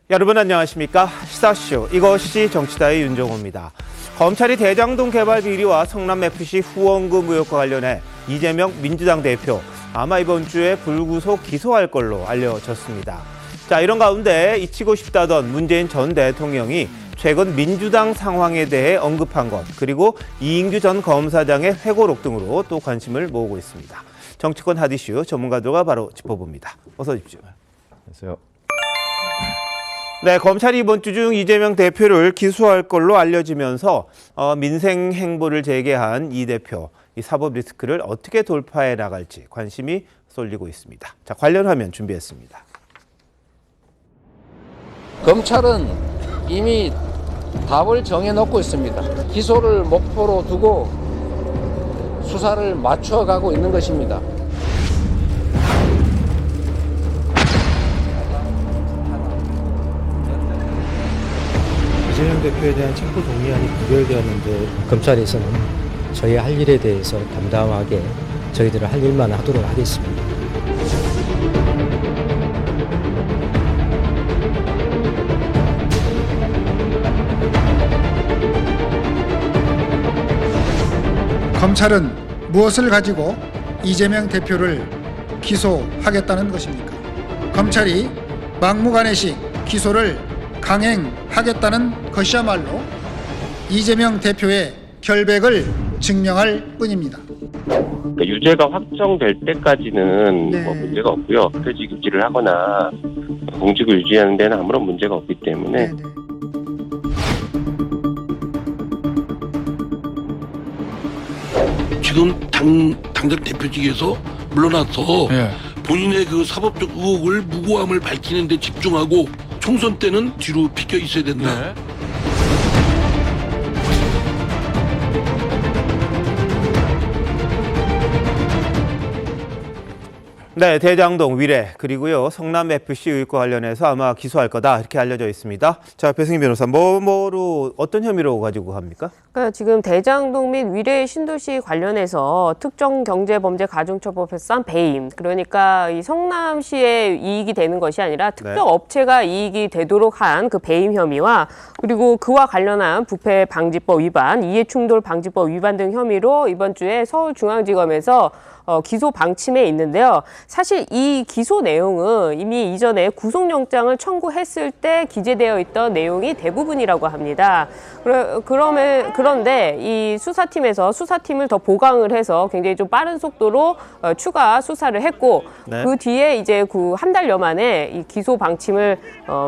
여러분 안녕하십니까? 시사쇼 이것이 정치다의 윤정호입니다. 검찰이 대장동 개발 비리와 성남FC 후원금 의혹과 관련해 이재명 민주당 대표 아마 이번 주에 불구속 기소할 걸로 알려졌습니다. 자, 이런 가운데 잊히고 싶다던 문재인 전 대통령이 최근 민주당 상황에 대해 언급한 것, 그리고 이인규 전 검사장의 회고록 등으로 또 관심을 모으고 있습니다. 정치권 핫이슈 전문가들과 바로 짚어봅니다. 어서 오십시오. 안녕하세요. 네, 검찰이 이번 주 중 이재명 대표를 기소할 걸로 알려지면서 민생 행보를 재개한 이 대표, 이 사법 리스크를 어떻게 돌파해 나갈지 관심이 쏠리고 있습니다. 자, 관련 화면 준비했습니다. 검찰은 이미 답을 정해놓고 있습니다. 기소를 목표로 두고 수사를 맞춰가고 있는 것입니다. 이재명 대표에 대한 체포 동의안이 부결되었는데 검찰에서는 저희 할 일에 대해서 담담하게 저희들을 할 일만 하도록 하겠습니다. 검찰은 무엇을 가지고 이재명 대표를 기소하겠다는 것입니까? 검찰이 막무가내식 기소를 강행하겠다는 것이야말로 이재명 대표의 결백을 증명할 뿐입니다. 그러니까 유죄가 확정될 때까지는 네. 문제가 없고요. 퇴직 유지를 하거나 공직을 유지하는 데는 아무런 문제가 없기 때문에 네네. 지금 당장 대표직에서 물러나서 본인의 그 사법적 의혹을 무고함을 밝히는 데 집중하고 총선 때는 뒤로 비껴 있어야 된다. 네, 대장동 위례 그리고요 성남FC 의혹과 관련해서 아마 기소할 거다 이렇게 알려져 있습니다. 자, 배승희 변호사, 뭐로 어떤 혐의로 가지고 합니까? 그러니까 지금 대장동 및 위례 신도시 관련해서 특정경제범죄가중처벌법상 배임, 그러니까 이 성남시의 이익이 되는 것이 아니라 특정 업체가 이익이 되도록 한 그 배임 혐의와, 그리고 그와 관련한 부패방지법 위반, 이해충돌방지법 위반 등 혐의로 이번 주에 서울중앙지검에서 기소 방침에 있는데요. 사실 이 기소 내용은 이미 이전에 구속영장을 청구했을 때 기재되어 있던 내용이 대부분이라고 합니다. 그런데 이 수사팀을 더 보강을 해서 굉장히 좀 빠른 속도로 추가 수사를 했고, 그 뒤에 이제 한 달여 만에 이 기소 방침을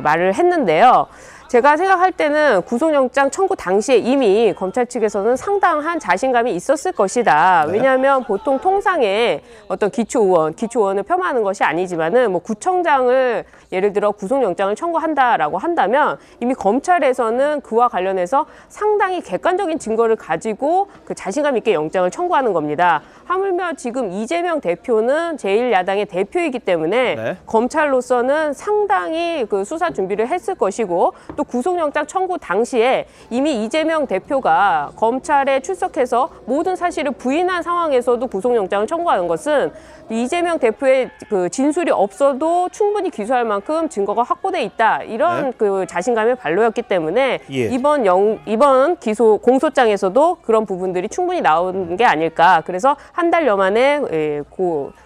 말을 했는데요. 제가 생각할 때는 구속영장 청구 당시에 이미 검찰 측에서는 상당한 자신감이 있었을 것이다. 왜냐하면 보통 통상의 어떤 기초의원을 폄하하는 것이 아니지만은 뭐 구청장을 예를 들어 구속영장을 청구한다라고 한다면 이미 검찰에서는 그와 관련해서 상당히 객관적인 증거를 가지고 그 자신감 있게 영장을 청구하는 겁니다. 하물며 지금 이재명 대표는 제1야당의 대표이기 때문에 검찰로서는 상당히 그 수사 준비를 했을 것이고, 또 구속영장 청구 당시에 이미 이재명 대표가 검찰에 출석해서 모든 사실을 부인한 상황에서도 구속영장을 청구하는 것은 이재명 대표의 그 진술이 없어도 충분히 기소할 만큼 증거가 확보돼 있다, 이런 그 자신감의 발로였기 때문에 이번 기소 공소장에서도 그런 부분들이 충분히 나온 게 아닐까. 그래서 한 달여 만에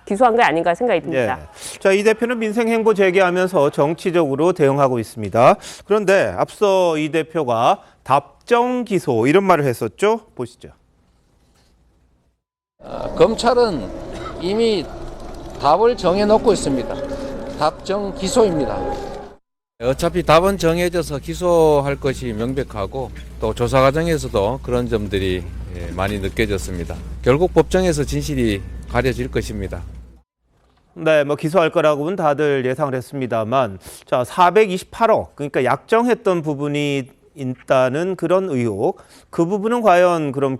기소한 게 아닌가 생각이 듭니다. 자, 이 대표는 민생 행보 재개하면서 정치적으로 대응하고 있습니다. 그런데 앞서 이 대표가 답정 기소 이런 말을 했었죠. 보시죠. 검찰은 이미 답을 정해놓고 있습니다. 답정 기소입니다. 어차피 답은 정해져서 기소할 것이 명백하고, 또 조사 과정에서도 그런 점들이 많이 느껴졌습니다. 결국 법정에서 진실이 가려질 것입니다. 네, 뭐 기소할 거라고는 다들 예상을 했습니다만, 자, 428억, 그러니까 약정했던 부분이 있다는 그런 의혹, 그 부분은 과연 그럼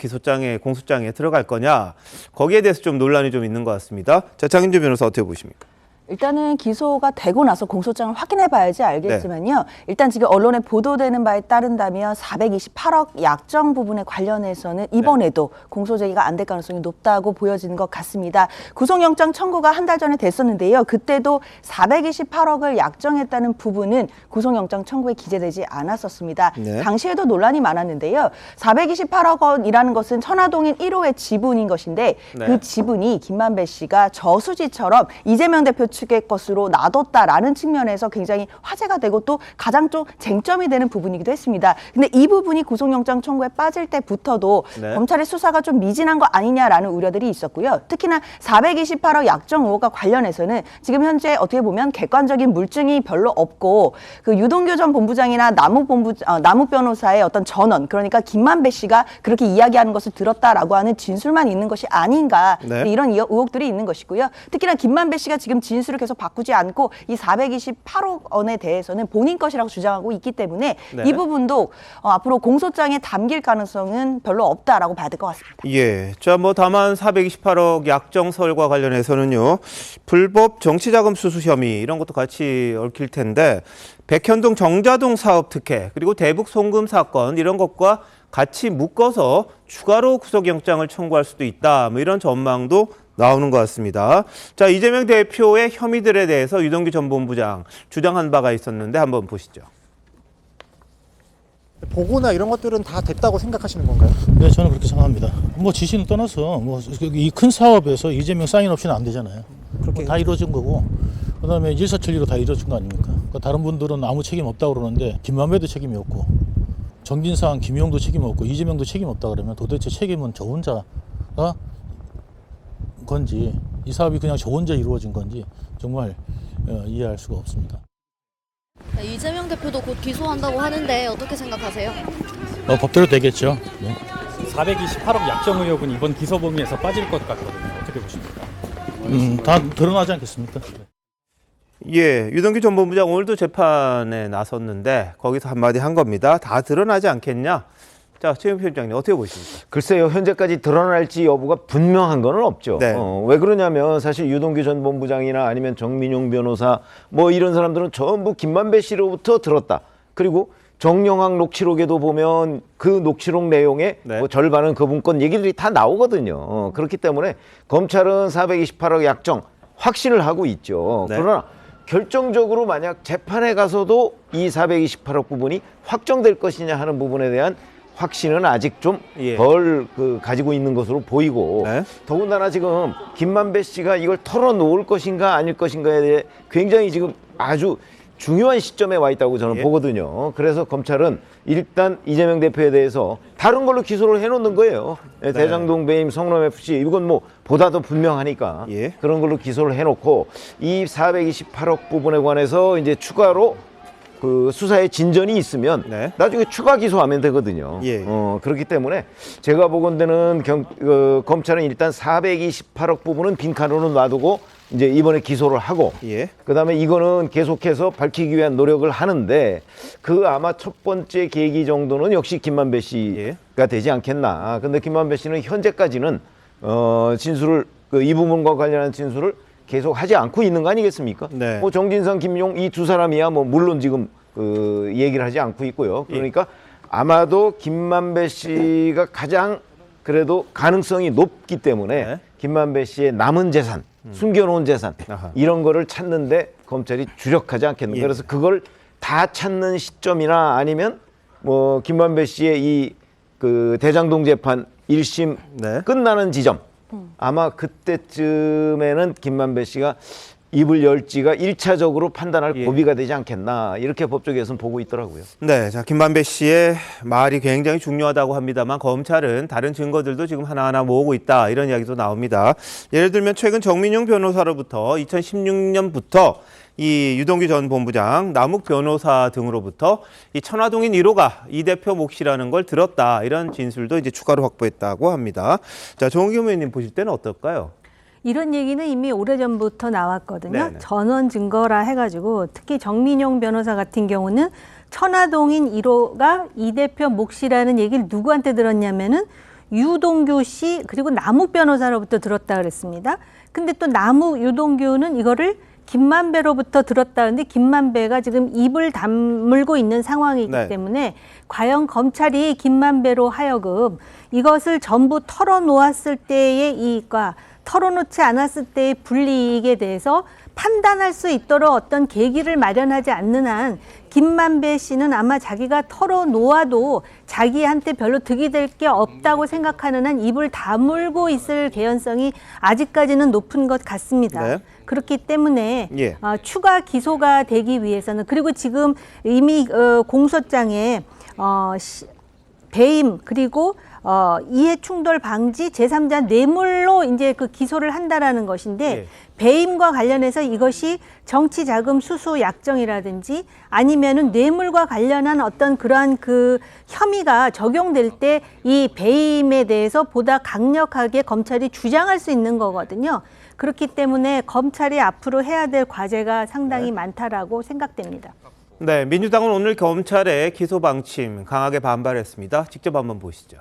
공소장에 들어갈 거냐, 거기에 대해서 좀 논란이 좀 있는 것 같습니다. 자, 장인주 변호사 어떻게 보십니까? 일단은 기소가 되고 나서 공소장을 확인해 봐야지 알겠지만요. 일단 지금 언론에 보도되는 바에 따른다면 428억 약정 부분에 관련해서는 이번에도 공소 제기가 안 될 가능성이 높다고 보여지는 것 같습니다. 구속영장 청구가 한 달 전에 됐었는데요. 그때도 428억을 약정했다는 부분은 구속영장 청구에 기재되지 않았었습니다. 당시에도 논란이 많았는데요. 428억 원이라는 것은 천화동인 1호의 지분인 것인데 그 지분이 김만배 씨가 저수지처럼 이재명 대표 측의 것으로 놔뒀다라는 측면에서 굉장히 화제가 되고 또 가장 좀 쟁점이 되는 부분이기도 했습니다. 근데 이 부분이 구속영장 청구에 빠질 때부터도 검찰의 수사가 좀 미진한 거 아니냐라는 우려들이 있었고요. 특히나 428억 약정 의혹과 관련해서는 지금 현재 어떻게 보면 객관적인 물증이 별로 없고 그 유동규 전 본부장이나 남욱 변호사의 어떤 전원, 그러니까 김만배 씨가 그렇게 이야기하는 것을 들었다라고 하는 진술만 있는 것이 아닌가, 이런 의혹들이 있는 것이고요. 특히나 김만배 씨가 지금 진술을 계속 바꾸지 않고 이 428억 원에 대해서는 본인 것이라고 주장하고 있기 때문에 이 부분도 앞으로 공소장에 담길 가능성은 별로 없다라고 봐야 될 것 같습니다. 예. 자, 다만 428억 약정설과 관련해서는요, 불법 정치자금 수수 혐의 이런 것도 같이 얽힐 텐데, 백현동 정자동 사업 특혜 그리고 대북 송금 사건 이런 것과 같이 묶어서 추가로 구속영장을 청구할 수도 있다. 이런 전망도 나오는 것 같습니다. 자, 이재명 대표의 혐의들에 대해서 유동규 전 본부장 주장한 바가 있었는데 한번 보시죠. 보고나 이런 것들은 다 됐다고 생각하시는 건가요? 네, 저는 그렇게 생각합니다. 지시는 떠나서 이 큰 사업에서 이재명 사인 없이는 안 되잖아요. 그렇게 다 이루어진 거고, 그다음에 일사천리로 다 이루어진 거 아닙니까? 그러니까 다른 분들은 아무 책임 없다고 그러는데 김만배도 책임이 없고, 정진상, 김용도 책임 없고, 이재명도 책임 없다 그러면 도대체 책임은 저 혼자가 건지, 이 사업이 그냥 저 혼자 이루어진 건지 정말 이해할 수가 없습니다. 이재명 대표도 곧 기소한다고 하는데 어떻게 생각하세요? 법대로 되겠죠. 428억 약정 의혹은 이번 기소 범위에서 빠질 것 같거든요. 어떻게 보십니까? 다 드러나지 않겠습니까? 예, 유동규 전 본부장 오늘도 재판에 나섰는데 거기서 한마디 한 겁니다. 다 드러나지 않겠냐? 자, 최윤표 실장님 어떻게 보십니까? 글쎄요, 현재까지 드러날지 여부가 분명한 건 없죠. 왜 그러냐면 사실 유동규 전 본부장이나 아니면 정민용 변호사 이런 사람들은 전부 김만배 씨로부터 들었다. 그리고 정영학 녹취록에도 보면 그 녹취록 내용의 절반은 그분 건 얘기들이 다 나오거든요. 그렇기 때문에 검찰은 428억 약정 확신을 하고 있죠. 그러나 결정적으로 만약 재판에 가서도 이 428억 부분이 확정될 것이냐 하는 부분에 대한 확신은 아직 좀 덜 가지고 있는 것으로 보이고, 더군다나 지금 김만배 씨가 이걸 털어놓을 것인가 아닐 것인가에 대해 굉장히 지금 아주 중요한 시점에 와 있다고 저는 보거든요. 그래서 검찰은 일단 이재명 대표에 대해서 다른 걸로 기소를 해놓는 거예요. 대장동 배임, 성남FC 이건 보다 더 분명하니까 그런 걸로 기소를 해놓고 이 428억 부분에 관해서 이제 추가로 그 수사에 진전이 있으면 나중에 추가 기소하면 되거든요. 그렇기 때문에 제가 보건대는 검찰은 일단 428억 부분은 빈칸으로 놔두고 이제 이번에 기소를 하고 그다음에 이거는 계속해서 밝히기 위한 노력을 하는데 그 아마 첫 번째 계기 정도는 역시 김만배 씨가 되지 않겠나. 근데 김만배 씨는 현재까지는 진술을 이 부분과 관련한 진술을 계속 하지 않고 있는 거 아니겠습니까? 정진상, 김용 이 두 사람이야 물론 지금 얘기를 하지 않고 있고요. 그러니까 아마도 김만배 씨가 가장 그래도 가능성이 높기 때문에 김만배 씨의 남은 재산, 숨겨놓은 재산 이런 거를 찾는데 검찰이 주력하지 않겠는가. 그래서 그걸 다 찾는 시점이나 아니면 김만배 씨의 이 대장동 재판 1심 끝나는 지점 아마 그때쯤에는 김만배 씨가 입을 열지가 1차적으로 판단할 고비가 되지 않겠나 이렇게 법조계에서는 보고 있더라고요. 네, 자 김만배 씨의 말이 굉장히 중요하다고 합니다만 검찰은 다른 증거들도 지금 하나하나 모으고 있다 이런 이야기도 나옵니다. 예를 들면 최근 정민용 변호사로부터 2016년부터 이 유동규 전 본부장, 남욱 변호사 등으로부터 이 천화동인 1호가 이 대표 몫이라는 걸 들었다 이런 진술도 이제 추가로 확보했다고 합니다. 자, 정은경 의원님 보실 때는 어떨까요? 이런 얘기는 이미 오래전부터 나왔거든요. 네네. 전원 증거라 해가지고 특히 정민용 변호사 같은 경우는 천화동인 1호가 이 대표 몫이라는 얘기를 누구한테 들었냐면은 유동규 씨 그리고 남욱 변호사로부터 들었다 그랬습니다. 근데 또 유동규는 이거를 김만배로부터 들었다는데 김만배가 지금 입을 다물고 있는 상황이기 네. 때문에 과연 검찰이 김만배로 하여금 이것을 전부 털어놓았을 때의 이익과 털어놓지 않았을 때의 불이익에 대해서 판단할 수 있도록 어떤 계기를 마련하지 않는 한 김만배 씨는 아마 자기가 털어놓아도 자기한테 별로 득이 될 게 없다고 생각하는 한 입을 다물고 있을 개연성이 아직까지는 높은 것 같습니다. 네. 그렇기 때문에 예. 추가 기소가 되기 위해서는 그리고 지금 이미 공소장에 배임 그리고 이해 충돌 방지 제3자 뇌물로 이제 그 기소를 한다라는 것인데 예. 배임과 관련해서 이것이 정치 자금 수수 약정이라든지 아니면은 뇌물과 관련한 어떤 그러한 그 혐의가 적용될 때 이 배임에 대해서 보다 강력하게 검찰이 주장할 수 있는 거거든요. 그렇기 때문에 검찰이 앞으로 해야 될 과제가 상당히 많다라고 생각됩니다. 네, 민주당은 오늘 검찰의 기소 방침 강하게 반발했습니다. 직접 한번 보시죠.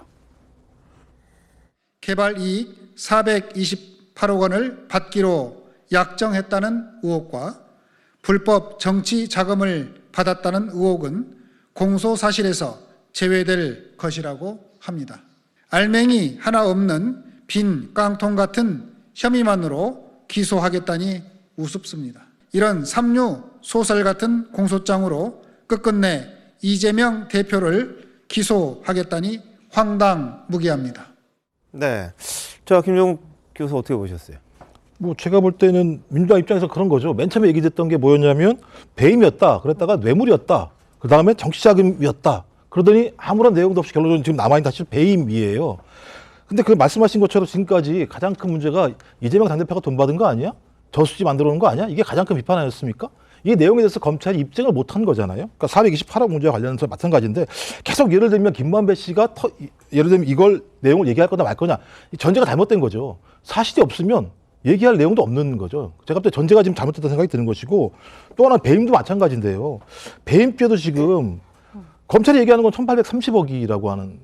개발 이익 428억 원을 받기로 약정했다는 의혹과 불법 정치 자금을 받았다는 의혹은 공소 사실에서 제외될 것이라고 합니다. 알맹이 하나 없는 빈 깡통 같은 혐의만으로 기소하겠다니 우습습니다. 이런 삼류 소설 같은 공소장으로 끝끝내 이재명 대표를 기소하겠다니 황당무계합니다. 네, 자 김종욱 교수 어떻게 보셨어요? 뭐 제가 볼 때는 민주당 입장에서 그런 거죠. 맨 처음에 얘기됐던 게 뭐였냐면 배임이었다. 그랬다가 뇌물이었다. 그 다음에 정치자금이었다. 그러더니 아무런 내용도 없이 결론은 지금 남아있는 다시 배임이에요. 근데 그 말씀하신 것처럼 지금까지 가장 큰 문제가 이재명 당대표가 돈 받은 거 아니야? 저수지 만들어 놓은 거 아니야? 이게 가장 큰 비판 아니었습니까? 이 내용에 대해서 검찰이 입증을 못한 거잖아요. 그러니까 428억 문제와 관련해서 마찬가지인데 계속 예를 들면 김만배 씨가 예를 들면 이걸 내용을 얘기할 거냐 말 거냐 전제가 잘못된 거죠. 사실이 없으면 얘기할 내용도 없는 거죠. 제가 볼 때 전제가 지금 잘못됐다는 생각이 드는 것이고 또 하나 배임도 마찬가지인데요. 배임 피해도 지금 검찰이 얘기하는 건 1830억이라고 하는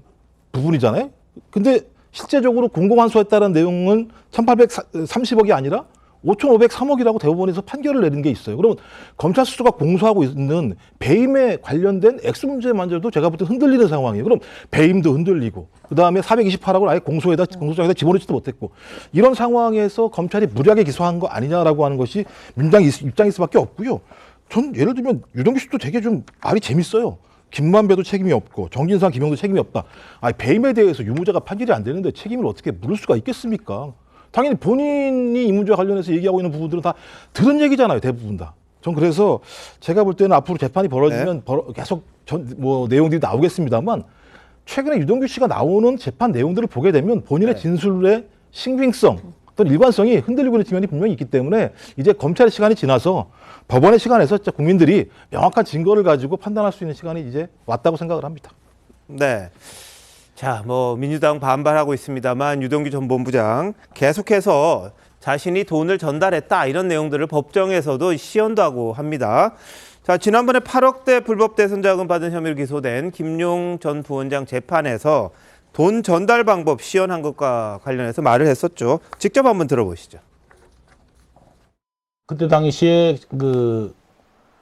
부분이잖아요. 근데 실제적으로 공공환수했다는 내용은 1830억이 아니라 5,503억이라고 대법원에서 판결을 내린 게 있어요. 그러면 검찰 스스로가 공소하고 있는 배임에 관련된 액수 문제만저도 제가 볼 때 흔들리는 상황이에요. 그럼 배임도 흔들리고 그다음에 428억을 아예 공소장에다 집어넣지도 못했고 이런 상황에서 검찰이 무리하게 기소한 거 아니냐라고 하는 것이 민주당 입장일 수밖에 없고요. 전 예를 들면 유동규 씨도 되게 좀 말이 재밌어요. 김만배도 책임이 없고 정진상, 김영도 책임이 없다. 아니 배임에 대해서 유무죄가 판결이 안 되는데 책임을 어떻게 물을 수가 있겠습니까? 당연히 본인이 이 문제와 관련해서 얘기하고 있는 부분들은 다 들은 얘기잖아요. 대부분 다. 전 그래서 제가 볼 때는 앞으로 재판이 벌어지면 계속 내용들이 나오겠습니다만 최근에 유동규 씨가 나오는 재판 내용들을 보게 되면 본인의 진술의 신빙성 또는 일관성이 흔들리고 있는 측면이 분명히 있기 때문에 이제 검찰의 시간이 지나서 법원의 시간에서 진짜 국민들이 명확한 증거를 가지고 판단할 수 있는 시간이 이제 왔다고 생각을 합니다. 네. 자, 민주당 반발하고 있습니다만 유동규 전 본부장 계속해서 자신이 돈을 전달했다 이런 내용들을 법정에서도 시연도 하고 합니다. 자, 지난번에 8억대 불법 대선 자금 받은 혐의로 기소된 김용 전 부원장 재판에서 돈 전달 방법 시연한 것과 관련해서 말을 했었죠. 직접 한번 들어보시죠. 그때 당시에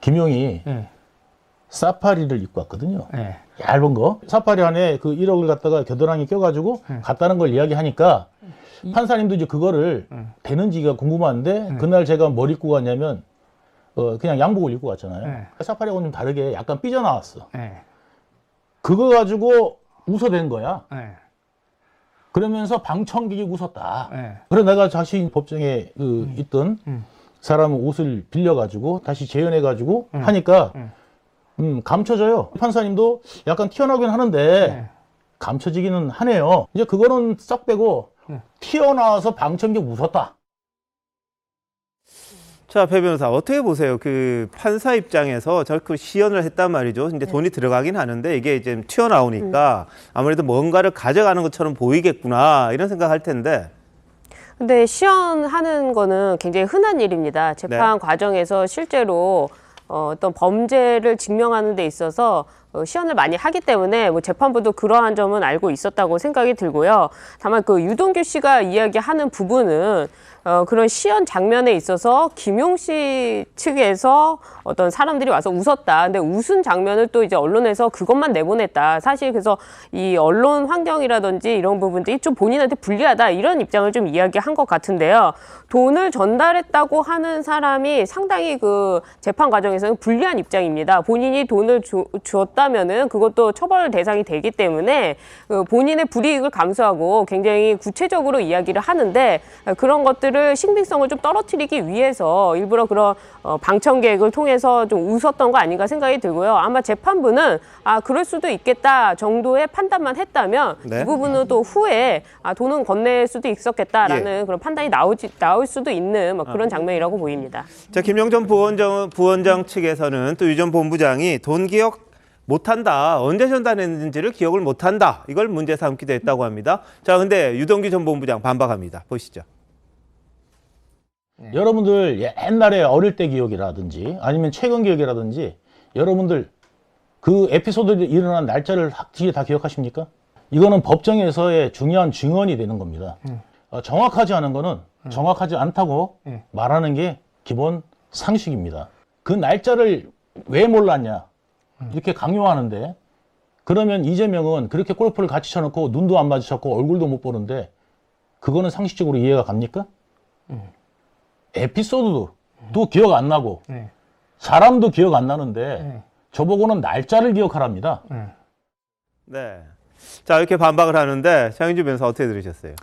김용이 사파리를 입고 왔거든요. 얇은 거. 사파리 안에 그 1억을 갖다가 겨드랑이 껴가지고 갔다는 걸 이야기하니까 판사님도 이제 그거를 되는지가 궁금한데 그날 제가 뭘 입고 갔냐면 그냥 양복을 입고 갔잖아요. 사파리하고는 좀 다르게 약간 삐져나왔어. 그거 가지고 웃어댄 거야. 그러면서 방청객이 웃었다. 그래 내가 자신 법정에 있던 사람 옷을 빌려가지고 다시 재현해가지고 하니까 감춰져요. 판사님도 약간 튀어나오긴 하는데 감춰지기는 하네요. 이제 그거는 싹 빼고 튀어나와서 방청객 웃었다. 자, 배 변호사 어떻게 보세요? 그 판사 입장에서 저렇게 시연을 했단 말이죠. 이제 돈이 들어가긴 하는데 이게 이제 튀어나오니까 아무래도 뭔가를 가져가는 것처럼 보이겠구나 이런 생각할 텐데. 근데 시연하는 거는 굉장히 흔한 일입니다. 재판 과정에서 실제로 어떤 범죄를 증명하는 데 있어서 시연을 많이 하기 때문에 뭐 재판부도 그러한 점은 알고 있었다고 생각이 들고요. 다만 그 유동규 씨가 이야기하는 부분은 그런 시연 장면에 있어서 김용 씨 측에서 어떤 사람들이 와서 웃었다. 근데 웃은 장면을 또 이제 언론에서 그것만 내보냈다. 사실 그래서 이 언론 환경이라든지 이런 부분들이 좀 본인한테 불리하다. 이런 입장을 좀 이야기한 것 같은데요. 돈을 전달했다고 하는 사람이 상당히 그 재판 과정에서는 불리한 입장입니다. 본인이 돈을 줬다면은 그것도 처벌 대상이 되기 때문에 그 본인의 불이익을 감수하고 굉장히 구체적으로 이야기를 하는데 그런 것들을 신빙성을 좀 떨어뜨리기 위해서 일부러 그런 방청 계획을 통해서 좀 웃었던 거 아닌가 생각이 들고요. 아마 재판부는 그럴 수도 있겠다 정도의 판단만 했다면 네. 이 부분은 또 후에 돈은 건넬 수도 있었겠다라는 그런 판단이 나올 수도 있는 그런 장면이라고 보입니다. 자, 김영전 부원장 측에서는 또 유 전 본부장이 돈 기억 못한다. 언제 전달했는지를 기억을 못한다. 이걸 문제 삼기도 했다고 합니다. 자, 근데 유동규 전 본부장 반박합니다. 보시죠. 여러분들 옛날에 어릴 때 기억이라든지 아니면 최근 기억이라든지 여러분들 그 에피소드들이 일어난 날짜를 확실히 다 기억하십니까? 이거는 법정에서의 중요한 증언이 되는 겁니다. 정확하지 않은 거는 정확하지 않다고 말하는 게 기본 상식입니다. 그 날짜를 왜 몰랐냐 이렇게 강요하는데 그러면 이재명은 그렇게 골프를 같이 쳐놓고 눈도 안 마주쳤고 얼굴도 못 보는데 그거는 상식적으로 이해가 갑니까? 에피소드도 또 기억 안 나고 사람도 기억 안 나는데 저보고는 날짜를 기억하랍니다. 네. 자, 이렇게 반박을 하는데 장윤주 변호사 어떻게 들으셨어요?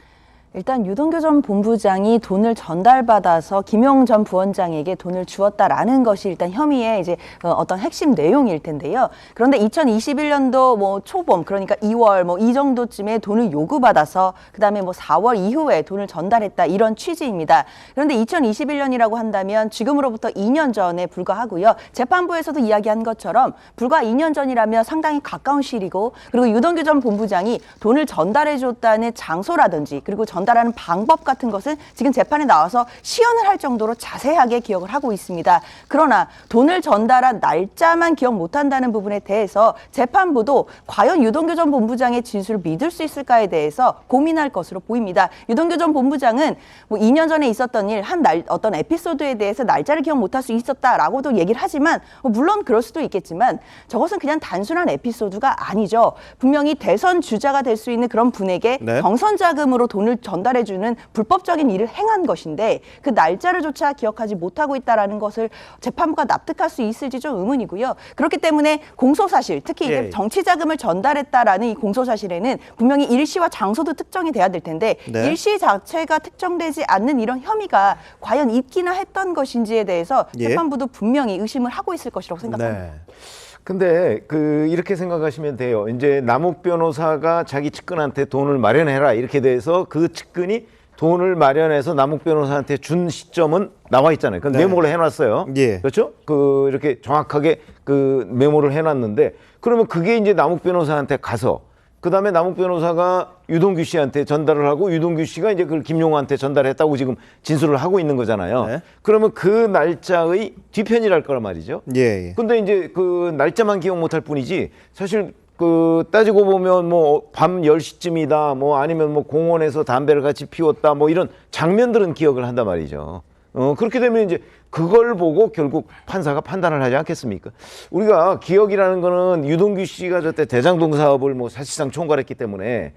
일단 유동규 전 본부장이 돈을 전달받아서 김용 전 부원장에게 돈을 주었다라는 것이 일단 혐의의 이제 어떤 핵심 내용일 텐데요. 그런데 2021년도 뭐 초봄 그러니까 2월 뭐 이 정도쯤에 돈을 요구받아서 그다음에 뭐 4월 이후에 돈을 전달했다 이런 취지입니다. 그런데 2021년이라고 한다면 지금으로부터 2년 전에 불과하고요. 재판부에서도 이야기한 것처럼 불과 2년 전이라면 상당히 가까운 시일이고 그리고 유동규 전 본부장이 돈을 전달해 줬다는 장소라든지 그리고 전달하는 방법 같은 것은 지금 재판에 나와서 시연을 할 정도로 자세하게 기억을 하고 있습니다. 그러나 돈을 전달한 날짜만 기억 못한다는 부분에 대해서 재판부도 과연 유동규 전 본부장의 진술을 믿을 수 있을까에 대해서 고민할 것으로 보입니다. 유동규 전 본부장은 뭐 2년 전에 있었던 일, 어떤 에피소드에 대해서 날짜를 기억 못할 수 있었다라고도 얘기를 하지만 물론 그럴 수도 있겠지만 저것은 그냥 단순한 에피소드가 아니죠. 분명히 대선 주자가 될 수 있는 그런 분에게 경선 자금으로 돈을 전달해주는 불법적인 일을 행한 것인데 그 날짜를조차 기억하지 못하고 있다는 것을 재판부가 납득할 수 있을지 좀 의문이고요. 그렇기 때문에 공소사실, 특히 이제 정치자금을 전달했다라는 이 공소사실에는 분명히 일시와 장소도 특정이 돼야 될 텐데 일시 자체가 특정되지 않는 이런 혐의가 과연 있기나 했던 것인지에 대해서 재판부도 분명히 의심을 하고 있을 것이라고 생각합니다. 근데 이렇게 생각하시면 돼요. 이제 남욱 변호사가 자기 측근한테 돈을 마련해라 이렇게 돼서 그 측근이 돈을 마련해서 남욱 변호사한테 준 시점은 나와 있잖아요. 그건 메모를 해놨어요. 그렇죠? 이렇게 정확하게 메모를 해놨는데 그러면 그게 이제 남욱 변호사한테 가서 그 다음에 남욱 변호사가 유동규 씨한테 전달을 하고 유동규 씨가 이제 그걸 김용호한테 전달했다고 지금 진술을 하고 있는 거잖아요. 그러면 그 날짜의 뒤편이랄 거란 말이죠. 근데 이제 그 날짜만 기억 못할 뿐이지 사실 따지고 보면 뭐 밤 10시쯤이다 뭐 아니면 뭐 공원에서 담배를 같이 피웠다 뭐 이런 장면들은 기억을 한단 말이죠. 그렇게 되면 이제 그걸 보고 결국 판사가 판단을 하지 않겠습니까? 우리가 기억이라는 거는 유동규 씨가 저때 대장동 사업을 뭐 사실상 총괄했기 때문에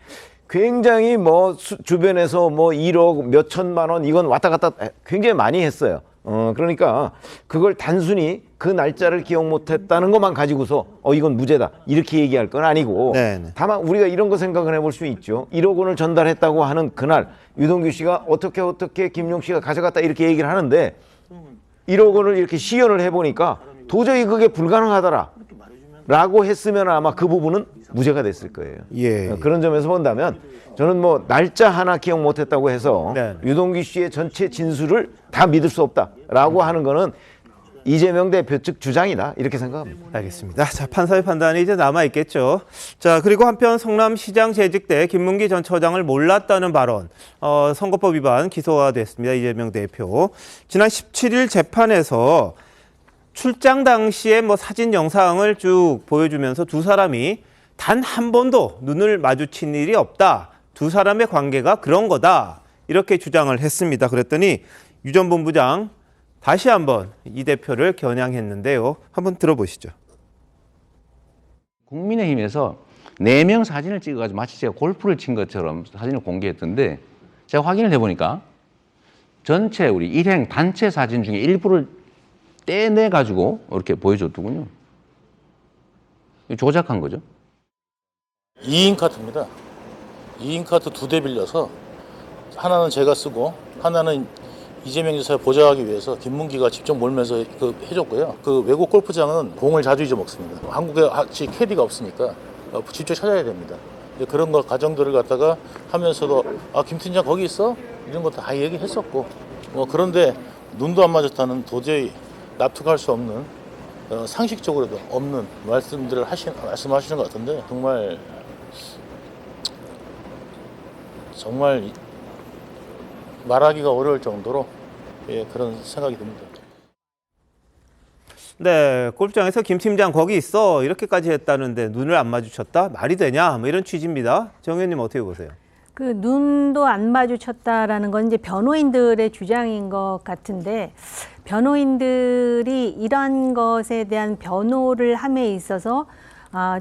굉장히 뭐 주변에서 뭐 1억 몇 천만 원 이건 왔다 갔다 굉장히 많이 했어요. 그러니까 그걸 단순히 그 날짜를 기억 못했다는 것만 가지고서 이건 무죄다 이렇게 얘기할 건 아니고 다만 우리가 이런 거 생각을 해볼 수 있죠. 1억 원을 전달했다고 하는 그날 유동규 씨가 어떻게 김용 씨가 가져갔다 이렇게 얘기를 하는데 1억 원을 이렇게 시연을 해보니까 도저히 그게 불가능하더라 라고 했으면 아마 그 부분은 무죄가 됐을 거예요. 그런 점에서 본다면 저는 뭐 날짜 하나 기억 못했다고 해서 유동규 씨의 전체 진술을 다 믿을 수 없다라고 하는 거는 이재명 대표 측 주장이다 이렇게 생각합니다. 알겠습니다. 자, 판사의 판단이 이제 남아 있겠죠. 자, 그리고 한편 성남시장 재직 때 김문기 전 처장을 몰랐다는 발언, 선거법 위반 기소가 됐습니다. 이재명 대표. 지난 17일 재판에서 출장 당시에 뭐 사진 영상을 쭉 보여주면서 두 사람이 단 한 번도 눈을 마주친 일이 없다. 두 사람의 관계가 그런 거다. 이렇게 주장을 했습니다. 그랬더니 유 전 본부장 다시 한번 이 대표를 겨냥했는데요. 한번 들어보시죠. 국민의힘에서 4명 사진을 찍어가지고 마치 제가 골프를 친 것처럼 사진을 공개했던데 제가 확인을 해보니까 전체 우리 일행 단체 사진 중에 일부를 떼내가지고 이렇게 보여줬더군요. 조작한 거죠. 2인 카트입니다. 2인 카트 2대 빌려서 하나는 제가 쓰고 하나는 이재명 지사를 보좌하기 위해서 김문기가 직접 몰면서 해줬고요. 그 외국 골프장은 공을 자주 잊어먹습니다. 한국에 캐디가 없으니까 직접 찾아야 됩니다. 그런 거 과정들을 갖다가 하면서도 김 팀장 거기 있어? 이런 거 다 얘기했었고 그런데 눈도 안 맞았다는 도저히 납득할 수 없는 상식적으로도 없는 말씀들을 말씀하시는 것 같은데 정말 말하기가 어려울 정도로 그런 생각이 듭니다. 네, 골프장에서 김 팀장 거기 있어 이렇게까지 했다는데 눈을 안 마주쳤다? 말이 되냐? 뭐 이런 취지입니다. 정 의원님 어떻게 보세요? 그 눈도 안 마주쳤다라는 건 이제 변호인들의 주장인 것 같은데 변호인들이 이런 것에 대한 변호를 함에 있어서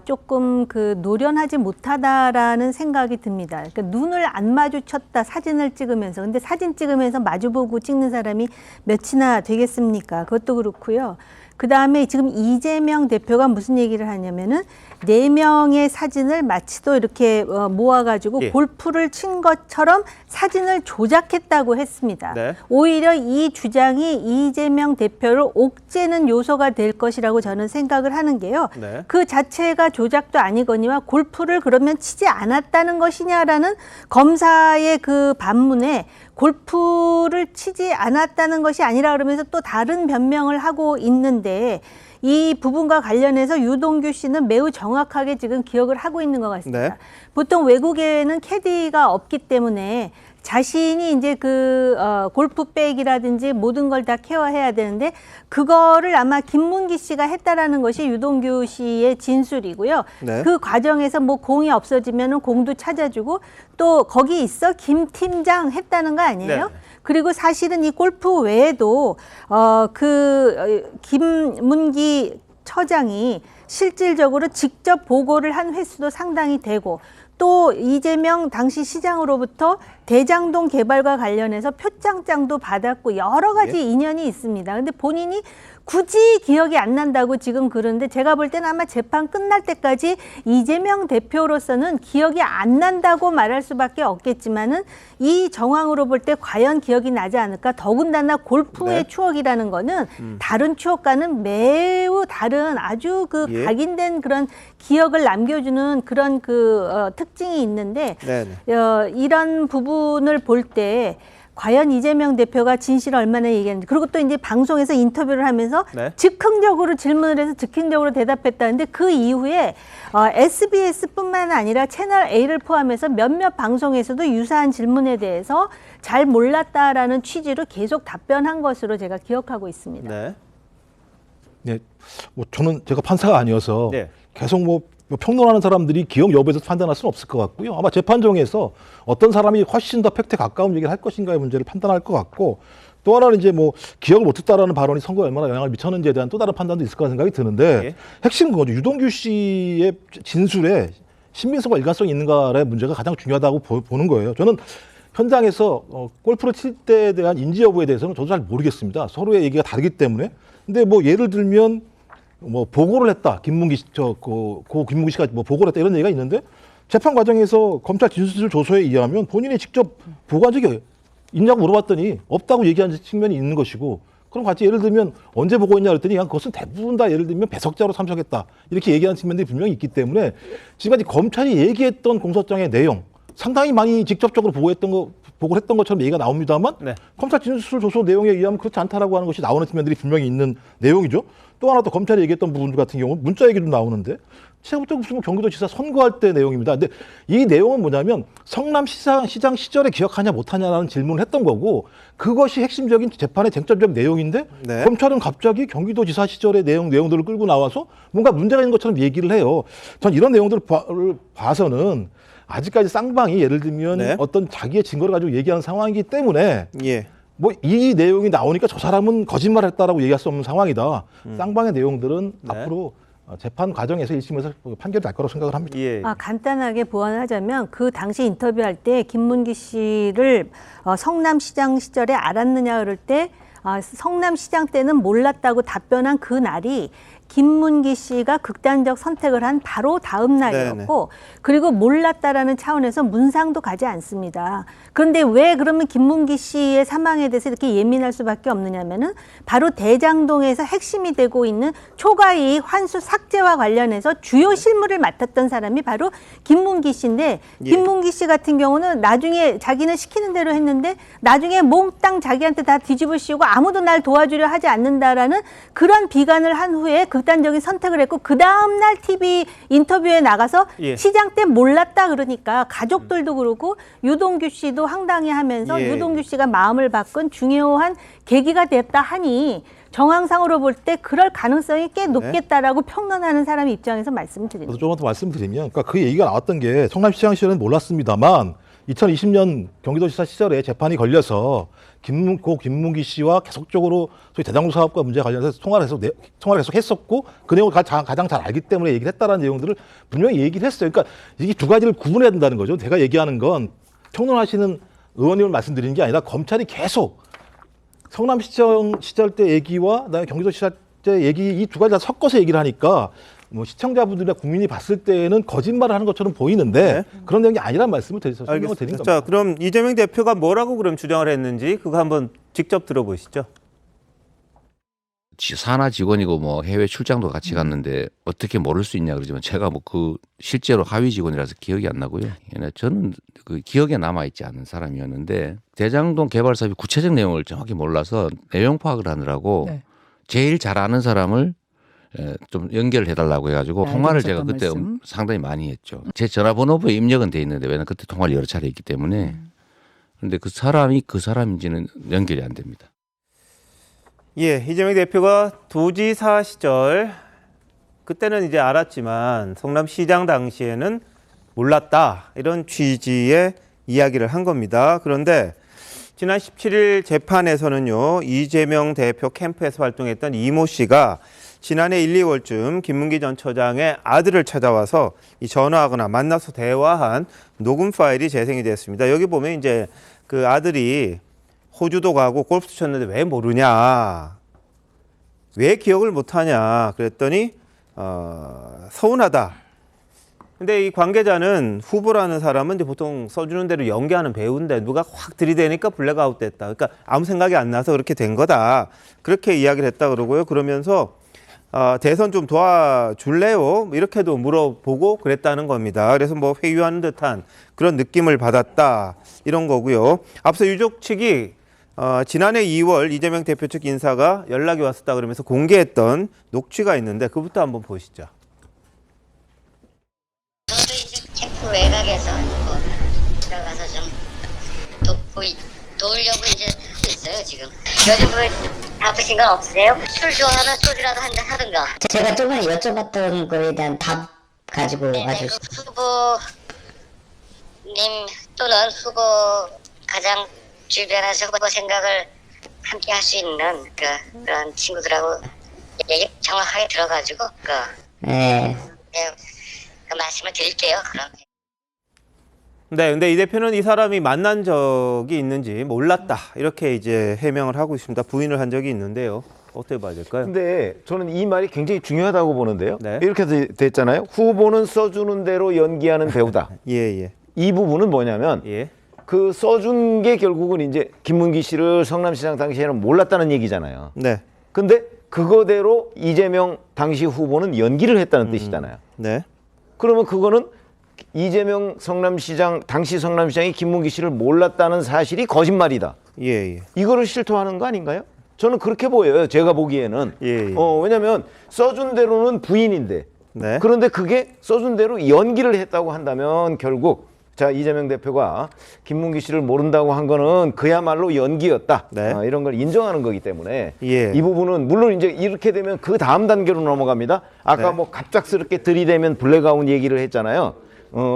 조금 노련하지 못하다라는 생각이 듭니다. 그러니까 눈을 안 마주쳤다 사진을 찍으면서 근데 사진 찍으면서 마주보고 찍는 사람이 몇이나 되겠습니까? 그것도 그렇고요. 그 다음에 지금 이재명 대표가 무슨 얘기를 하냐면은 4명의 사진을 마치 또 이렇게 모아가지고 골프를 친 것처럼 사진을 조작했다고 했습니다. 네. 오히려 이 주장이 이재명 대표를 옥죄는 요소가 될 것이라고 저는 생각을 하는 게요. 네. 그 자체가 조작도 아니거니와 골프를 그러면 치지 않았다는 것이냐라는 검사의 그 반문에 골프를 치지 않았다는 것이 아니라 그러면서 또 다른 변명을 하고 있는데 이 부분과 관련해서 유동규 씨는 매우 정확하게 지금 기억을 하고 있는 것 같습니다. 네. 보통 외국에는 캐디가 없기 때문에 자신이 이제 골프백이라든지 모든 걸 다 케어해야 되는데 그거를 아마 김문기 씨가 했다라는 것이 유동규 씨의 진술이고요. 네. 그 과정에서 뭐 공이 없어지면은 공도 찾아주고 또 거기 있어 김 팀장 했다는 거 아니에요? 네. 그리고 사실은 이 골프 외에도 김문기 처장이 실질적으로 직접 보고를 한 횟수도 상당히 되고 또 이재명 당시 시장으로부터 대장동 개발과 관련해서 표창장도 받았고 여러 가지 인연이 있습니다. 근데 본인이 굳이 기억이 안 난다고 지금 그러는데 제가 볼 때는 아마 재판 끝날 때까지 이재명 대표로서는 기억이 안 난다고 말할 수밖에 없겠지만은 이 정황으로 볼 때 과연 기억이 나지 않을까? 더군다나 골프의 추억이라는 거는 다른 추억과는 매우 다른 아주 각인된 그런 기억을 남겨주는 그런 특징이 있는데 이런 부분을 볼 때 과연 이재명 대표가 진실을 얼마나 얘기했는지 그리고 또 이제 방송에서 인터뷰를 하면서 즉흥적으로 질문을 해서 즉흥적으로 대답했다는데 그 이후에 SBS뿐만 아니라 채널 A를 포함해서 몇몇 방송에서도 유사한 질문에 대해서 잘 몰랐다라는 취지로 계속 답변한 것으로 제가 기억하고 있습니다. 네, 뭐 저는 제가 판사가 아니어서 계속 뭐 평론하는 사람들이 기억 여부에서 판단할 수는 없을 것 같고요. 아마 재판정에서 어떤 사람이 훨씬 더 팩트에 가까운 얘기를 할 것인가의 문제를 판단할 것 같고 또 하나는 이제 뭐 기억을 못했다라는 발언이 선거에 얼마나 영향을 미쳤는지에 대한 또 다른 판단도 있을 거라 생각이 드는데 핵심은 그거죠. 유동규 씨의 진술에 신빙성과 일관성이 있는가의 문제가 가장 중요하다고 보는 거예요. 저는 현장에서 골프를 칠 때에 대한 인지 여부에 대해서는 저도 잘 모르겠습니다. 서로의 얘기가 다르기 때문에. 근데 뭐 예를 들면 뭐 보고를 했다. 김문기 김문기 씨가 뭐 보고를 했다 이런 얘기가 있는데 재판 과정에서 검찰 진술 조서에 의하면 본인이 직접 보고한 적이 있냐고 물어봤더니 없다고 얘기한 측면이 있는 것이고 그럼 같이 예를 들면 언제 보고했냐 그랬더니 그것은 대부분 다 예를 들면 배석자로 참석했다 이렇게 얘기하는 측면들이 분명히 있기 때문에 지금까지 검찰이 얘기했던 공소장의 내용 상당히 많이 직접적으로 보고를 했던 것처럼 얘기가 나옵니다만 검찰 진술 조서 내용에 의하면 그렇지 않다라고 하는 것이 나오는 측면들이 분명히 있는 내용이죠. 또 하나 또 검찰이 얘기했던 부분들 같은 경우 문자 얘기도 나오는데 시장부터 무슨 경기도지사 선거할 때 내용입니다. 근데 이 내용은 뭐냐면 성남시장 시절에 기억하냐 못하냐라는 질문을 했던 거고 그것이 핵심적인 재판의 쟁점적 내용인데 네. 검찰은 갑자기 경기도지사 시절의 내용들을 끌고 나와서 뭔가 문제가 있는 것처럼 얘기를 해요. 전 이런 내용들을 봐서는 아직까지 쌍방이 예를 들면 네. 어떤 자기의 증거를 가지고 얘기하는 상황이기 때문에 예. 뭐 이 내용이 나오니까 저 사람은 거짓말했다라고 얘기할 수 없는 상황이다. 쌍방의 내용들은 앞으로 재판 과정에서 1심에서 판결이 날 거라고 생각을 합니다. 예. 간단하게 보완을 하자면 그 당시 인터뷰할 때 김문기 씨를 성남시장 시절에 알았느냐 그럴 때 성남시장 때는 몰랐다고 답변한 그 날이 김문기 씨가 극단적 선택을 한 바로 다음 날이었고 그리고 몰랐다라는 차원에서 문상도 가지 않습니다. 그런데 왜 그러면 김문기 씨의 사망에 대해서 이렇게 예민할 수밖에 없느냐면은 바로 대장동에서 핵심이 되고 있는 초과이익 환수 삭제와 관련해서 주요 실무를 맡았던 사람이 바로 김문기 씨인데 김문기 씨 같은 경우는 나중에 자기는 시키는 대로 했는데 나중에 몽땅 자기한테 다 뒤집어 씌우고 아무도 날 도와주려 하지 않는다라는 그런 비관을 한 후에 극단적인 선택을 했고 그 다음날 TV 인터뷰에 나가서 시장 때 몰랐다 그러니까 가족들도 그러고 유동규 씨도 황당해하면서 유동규 씨가 마음을 바꾼 중요한 계기가 됐다 하니 정황상으로 볼 때 그럴 가능성이 꽤 높겠다라고 평론하는 사람 입장에서 말씀드립니다. 조금 더 말씀드리면 그러니까 그 얘기가 나왔던 게 성남시장 시절에는 몰랐습니다만 2020년 경기도지사 시절에 재판이 걸려서 김문기 씨와 계속적으로 소위 대장동 사업과 문제에 관련해서 통화를 계속 했었고 그 내용을 가장 잘 알기 때문에 얘기를 했다라는 내용들을 분명히 얘기를 했어요. 그러니까 이게 두 가지를 구분해야 된다는 거죠. 제가 얘기하는 건 평론하시는 의원님을 말씀드리는 게 아니라 검찰이 계속 성남시장 시절 때 얘기와 그다음에 경기도지사 때 얘기 이 두 가지 다 섞어서 얘기를 하니까 뭐 시청자분들이나 국민이 봤을 때는 거짓말을 하는 것처럼 보이는데 그런 내용이 아니란 말씀을 설명을 드린 겁니다. 자, 그럼 이재명 대표가 뭐라고 그럼 주장을 했는지 그거 한번 직접 들어보시죠. 산하 직원이고 뭐 해외 출장도 같이 갔는데 어떻게 모를 수 있냐 그러지만 제가 뭐 그 실제로 하위 직원이라서 기억이 안 나고요. 저는 그 기억에 남아 있지 않은 사람이었는데 대장동 개발 사업의 구체적 내용을 정확히 몰라서 내용 파악을 하느라고 제일 잘 아는 사람을 좀 연결을 해달라고 해가지고 통화를 제가 그때 상당히 많이 했죠. 제 전화번호부에 입력은 돼 있는데 왜냐면 그때 통화를 여러 차례 했기 때문에 그런데 그 사람이 그 사람인지는 연결이 안 됩니다. 예, 이재명 대표가 도지사 시절 그때는 이제 알았지만 성남시장 당시에는 몰랐다 이런 취지의 이야기를 한 겁니다. 그런데 지난 17일 재판에서는요 이재명 대표 캠프에서 활동했던 이모 씨가 지난해 1, 2월쯤 김문기 전 처장의 아들을 찾아와서 이 전화하거나 만나서 대화한 녹음 파일이 재생이 됐습니다. 여기 보면 이제 그 아들이 호주도 가고 골프 쳤는데 왜 모르냐, 왜 기억을 못하냐 그랬더니 서운하다. 근데 이 관계자는 후보라는 사람은 이제 보통 써주는 대로 연기하는 배우인데 누가 확 들이대니까 블랙아웃 됐다. 그러니까 아무 생각이 안 나서 그렇게 된 거다. 그렇게 이야기를 했다 그러고요. 그러면서 대선 좀 도와줄래요? 이렇게도 물어보고 그랬다는 겁니다. 그래서 뭐 회유하는 듯한 그런 느낌을 받았다. 이런 거고요. 앞서 유족 측이 지난해 2월 이재명 대표 측 인사가 연락이 왔었다 그러면서 공개했던 녹취가 있는데 그부터 한번 보시죠. 저도 이제 캠프 외곽에서 뭐 들어가서 좀 도우려고 이제 하고 있어요 지금. 요즘 뭐 아프신 건 없으세요? 술 좋아하면 소주라도 한잔 하든가. 제가 저번에 여쭤봤던 거에 대한 답 가지고 아주 후보님 또는 후보 가장 주변에서 후보 생각을 함께 할 수 있는 그런 친구들하고 얘기 정확하게 들어가지고 그 말씀을 드릴게요. 그럼. 네, 근데 이 대표는 이 사람이 만난 적이 있는지 몰랐다 이렇게 이제 해명을 하고 있습니다. 부인을 한 적이 있는데요. 어떻게 봐야 될까요? 근데 저는 이 말이 굉장히 중요하다고 보는데요. 이렇게 됐잖아요. 후보는 써주는 대로 연기하는 배우다. 이 부분은 뭐냐면 그 써준 게 결국은 이제 김문기 씨를 성남시장 당시에는 몰랐다는 얘기잖아요. 네. 근데 그거대로 이재명 당시 후보는 연기를 했다는 뜻이잖아요. 네. 그러면 그거는 이재명 성남시장 당시 성남시장이 김문기 씨를 몰랐다는 사실이 거짓말이다. 이거를 실토하는 거 아닌가요? 저는 그렇게 보여요. 제가 보기에는. 왜냐하면 써준 대로는 부인인데 네. 그런데 그게 써준 대로 연기를 했다고 한다면 결국 자 이재명 대표가 김문기 씨를 모른다고 한 거는 그야말로 연기였다. 네. 이런 걸 인정하는 거기 때문에 예. 이 부분은 물론 이제 이렇게 되면 그 다음 단계로 넘어갑니다. 아까 네. 뭐 갑작스럽게 들이대면 블랙아웃 얘기를 했잖아요.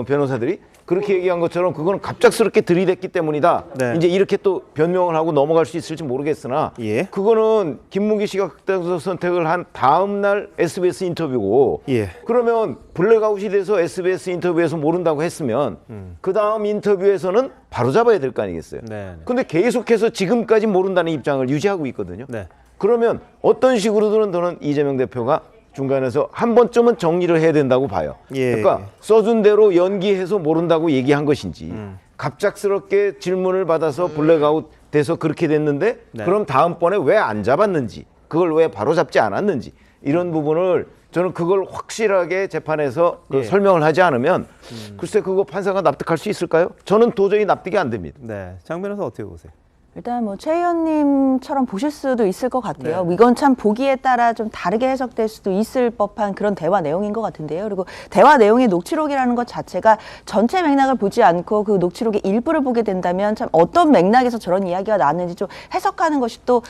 변호사들이. 그렇게 얘기한 것처럼 그거는 갑작스럽게 들이댔기 때문이다. 네. 이제 이렇게 또 변명을 하고 넘어갈 수 있을지 모르겠으나 예. 그거는 김문기 씨가 극단적 선택을 한 다음 날 SBS 인터뷰고 예. 그러면 블랙아웃이 돼서 SBS 인터뷰에서 모른다고 했으면 그 다음 인터뷰에서는 바로 잡아야 될 거 아니겠어요. 네. 근데 계속해서 지금까지 모른다는 입장을 유지하고 있거든요. 네. 그러면 어떤 식으로든 저는 이재명 대표가 중간에서 한 번쯤은 정리를 해야 된다고 봐요. 예. 그러니까 써준 대로 연기해서 모른다고 얘기한 것인지 갑작스럽게 질문을 받아서 블랙아웃 돼서 그렇게 됐는데 네. 그럼 다음번에 왜 안 잡았는지 그걸 왜 바로 잡지 않았는지 이런 부분을 저는 그걸 확실하게 재판에서 예. 설명을 하지 않으면 글쎄 그거 판사가 납득할 수 있을까요? 저는 도저히 납득이 안 됩니다. 네. 장 변호사 어떻게 보세요? 일단 뭐 최 의원님처럼 보실 수도 있을 것 같아요. 네. 이건 참 보기에 따라 좀 다르게 해석될 수도 있을 법한 그런 대화 내용인 것 같은데요. 그리고 대화 내용의 녹취록이라는 것 자체가 전체 맥락을 보지 않고 그 녹취록의 일부를 보게 된다면 참 어떤 맥락에서 저런 이야기가 나왔는지 좀 해석하는 것이 또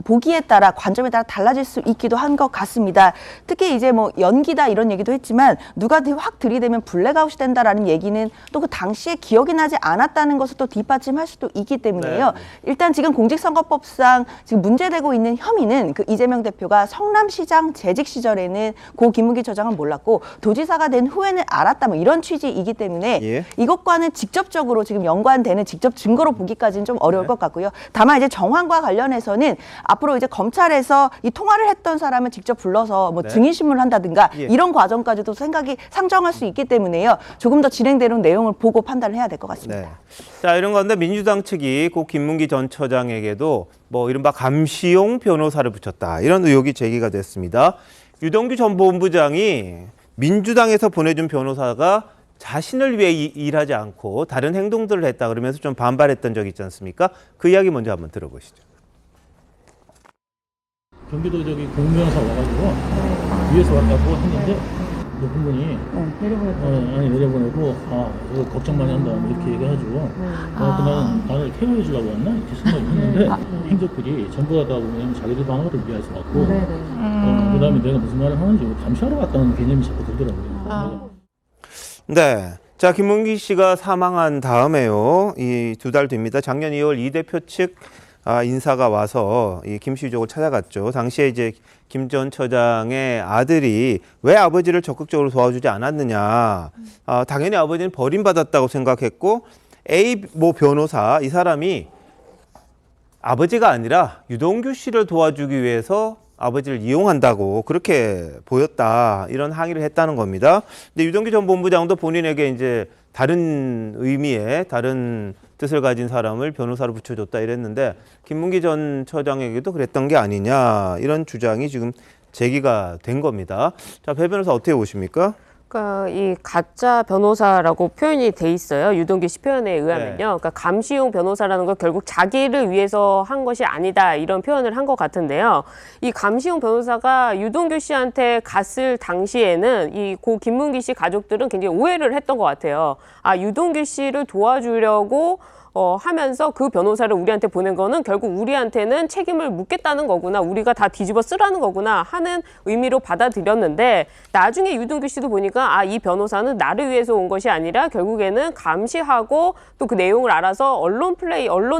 보기에 따라 관점에 따라 달라질 수 있기도 한 것 같습니다. 특히 이제 뭐 연기다 이런 얘기도 했지만 누가 확 들이대면 블랙아웃이 된다라는 얘기는 또 그 당시에 기억이 나지 않았다는 것을 또 뒷받침할 수도 있기 때문에요. 네. 일단 지금 공직선거법상 지금 문제되고 있는 혐의는 그 이재명 대표가 성남시장 재직 시절에는 고 김문기 처장은 몰랐고 도지사가 된 후에는 알았다 뭐 이런 취지이기 때문에 예. 이것과는 직접적으로 지금 연관되는 직접 증거로 보기까지는 좀 어려울 네. 것 같고요. 다만 이제 정황과 관련해서는 앞으로 이제 검찰에서 이 통화를 했던 사람을 직접 불러서 뭐 네. 증인신문을 한다든가 예. 이런 과정까지도 생각이 상정할 수 있기 때문에요. 조금 더 진행되는 내용을 보고 판단을 해야 될 것 같습니다. 네. 자, 이런 가운데 민주당 측이 고 김문기 전 처장에게도 뭐 이른바 감시용 변호사를 붙였다. 이런 의혹이 제기가 됐습니다. 유동규 전 본부장이 민주당에서 보내준 변호사가 자신을 위해 일하지 않고 다른 행동들을 했다 그러면서 좀 반발했던 적이 있지 않습니까? 그 이야기 먼저 한번 들어보시죠. 경기도 저기 공무원사 와가지고 위에서 왔다고 했는데 높은 분이 내려보내고 이거 걱정 많이 한다 이렇게 얘기해가지고 나를 케어해 주려고 왔나 이렇게 생각을 했는데 행적들이 전부 다 보면 자기들 방어를 위해서 왔고 그다음에 내가 무슨 말을 하는지 감시하러 왔다는 개념이 자꾸 들더라고요. 네. 자, 김문기 씨가 사망한 다음에요. 이 2달 뒤입니다. 작년 2월 이 대표 측 인사가 와서 이 김 씨 유족을 찾아갔죠. 당시에 이제 김 전 처장의 아들이 왜 아버지를 적극적으로 도와주지 않았느냐. 당연히 아버지는 버림받았다고 생각했고 A 모 변호사 이 사람이 아버지가 아니라 유동규 씨를 도와주기 위해서 아버지를 이용한다고 그렇게 보였다. 이런 항의를 했다는 겁니다. 근데 유동규 전 본부장도 본인에게 이제 다른 의미의 다른 뜻을 가진 사람을 변호사로 붙여줬다 이랬는데 김문기 전 처장에게도 그랬던 게 아니냐 이런 주장이 지금 제기가 된 겁니다. 자, 배 변호사 어떻게 보십니까? 그러니까 이 가짜 변호사라고 표현이 돼 있어요. 유동규 씨 표현에 의하면요. 네. 그러니까 감시용 변호사라는 건 결국 자기를 위해서 한 것이 아니다 이런 표현을 한 것 같은데요. 이 감시용 변호사가 유동규 씨한테 갔을 당시에는 이 고 김문기 씨 가족들은 굉장히 오해를 했던 것 같아요. 유동규 씨를 도와주려고 하면서 그 변호사를 우리한테 보낸 거는 결국 우리한테는 책임을 묻겠다는 거구나. 우리가 다 뒤집어 쓰라는 거구나 하는 의미로 받아들였는데 나중에 유동규 씨도 보니까 이 변호사는 나를 위해서 온 것이 아니라 결국에는 감시하고 또 그 내용을 알아서 언론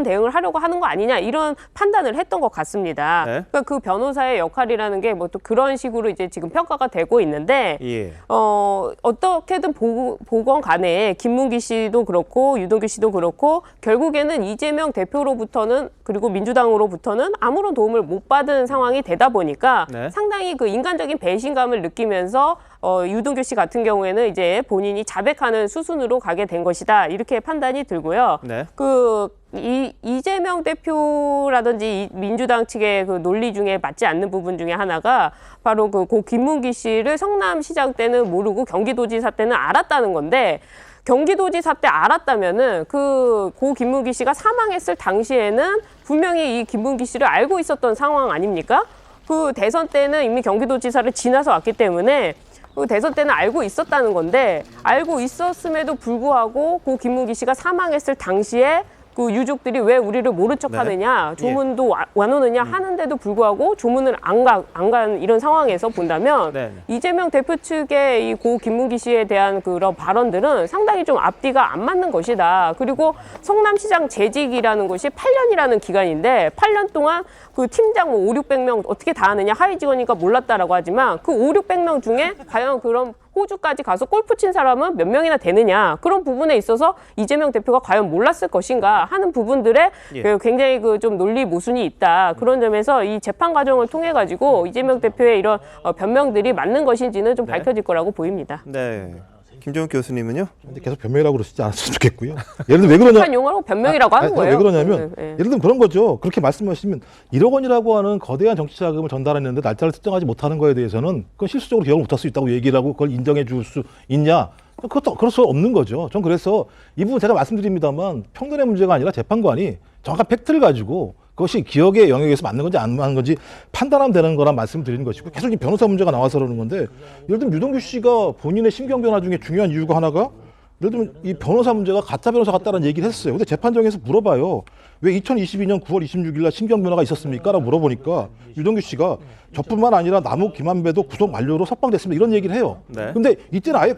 대응을 하려고 하는 거 아니냐 이런 판단을 했던 것 같습니다. 네. 그러니까 그 변호사의 역할이라는 게 뭐 또 그런 식으로 이제 지금 평가가 되고 있는데 예. 어떻게든 보건 간에 김문기 씨도 그렇고 유동규 씨도 그렇고 결국에는 이재명 대표로부터는 그리고 민주당으로부터는 아무런 도움을 못 받은 상황이 되다 보니까 네. 상당히 그 인간적인 배신감을 느끼면서 유동규 씨 같은 경우에는 이제 본인이 자백하는 수순으로 가게 된 것이다 이렇게 판단이 들고요. 네. 이재명 대표라든지 민주당 측의 그 논리 중에 맞지 않는 부분 중에 하나가 바로 그 고 김문기 씨를 성남시장 때는 모르고 경기도지사 때는 알았다는 건데. 경기도지사 때 알았다면은 그 고 김문기 씨가 사망했을 당시에는 분명히 이 김문기 씨를 알고 있었던 상황 아닙니까? 그 대선 때는 이미 경기도지사를 지나서 왔기 때문에 그 대선 때는 알고 있었다는 건데 알고 있었음에도 불구하고 고 김문기 씨가 사망했을 당시에 그 유족들이 왜 우리를 모른 척하느냐, 조문도 와놓느냐 하는데도 불구하고 조문을 안 간 이런 상황에서 본다면 이재명 대표 측의 이 고 김문기 씨에 대한 그런 발언들은 상당히 좀 앞뒤가 안 맞는 것이다. 그리고 성남시장 재직이라는 것이 8년이라는 기간인데 8년 동안 그 팀장 뭐 5,600명 어떻게 다 아느냐, 하위 직원이니까 몰랐다라고 하지만 그 5,600명 중에 과연 그런 호주까지 가서 골프 친 사람은 몇 명이나 되느냐, 그런 부분에 있어서 이재명 대표가 과연 몰랐을 것인가 하는 부분들에 그 굉장히 그 좀 논리 모순이 있다. 그런 점에서 이 재판 과정을 통해 가지고 이재명 대표의 이런 변명들이 맞는 것인지는 좀 밝혀질 거라고 보입니다. 네. 김종욱 교수님은요? 근데 계속 변명이라고 그러시지 않았으면 좋겠고요. 예를 들면 왜 그러냐? 재판 용어로 변명이라고 하는 거예요. 왜 그러냐면 예를 들면 그런 거죠. 그렇게 말씀하시면 1억 원이라고 하는 거대한 정치 자금을 전달했는데 날짜를 특정하지 못하는 거에 대해서는 그건 실수적으로 기억을 못할 수 있다고 얘기를 하고 그걸 인정해 줄 수 있냐? 그것도 그럴 수 없는 거죠. 전 그래서 이 부분 제가 말씀드립니다만 평론의 문제가 아니라 재판관이 정확한 팩트를 가지고 그것이 기억의 영역에서 맞는 건지 안 맞는 건지 판단하면 되는 거란 말씀을 드리는 것이고, 계속 이 변호사 문제가 나와서 그러는 건데, 예를 들면 유동규 씨가 본인의 심경 변화 중에 중요한 이유가 하나가 예를 들면 이 변호사 문제가 가짜 변호사 같다는 얘기를 했어요. 근데 재판정에서 물어봐요. 왜 2022년 9월 26일 날 신경 변화가 있었습니까? 라고 물어보니까 유동규 씨가 저뿐만 아니라 남욱 김한배도 구속 만료로 석방됐습니다. 이런 얘기를 해요. 근데 이때는 아예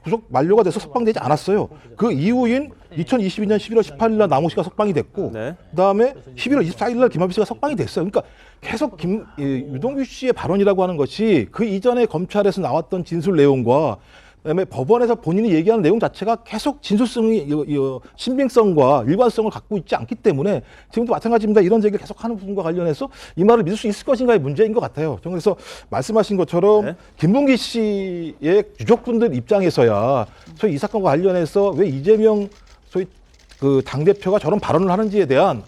구속 만료가 돼서 석방되지 않았어요. 그 이후인 2022년 11월 18일 날 남욱 씨가 석방이 됐고, 그다음에 11월 24일 날 김한배 씨가 석방이 됐어요. 그러니까 계속 유동규 씨의 발언이라고 하는 것이 그 이전에 검찰에서 나왔던 진술 내용과 그다음에 법원에서 본인이 얘기하는 내용 자체가 계속 진술성이 신빙성과 일관성을 갖고 있지 않기 때문에 지금도 마찬가지입니다. 이런 얘기를 계속 하는 부분과 관련해서 이 말을 믿을 수 있을 것인가의 문제인 것 같아요. 저는 그래서 말씀하신 것처럼 김문기 씨의 유족분들 입장에서야 소위 이 사건과 관련해서 왜 이재명 소위 그 당대표가 저런 발언을 하는지에 대한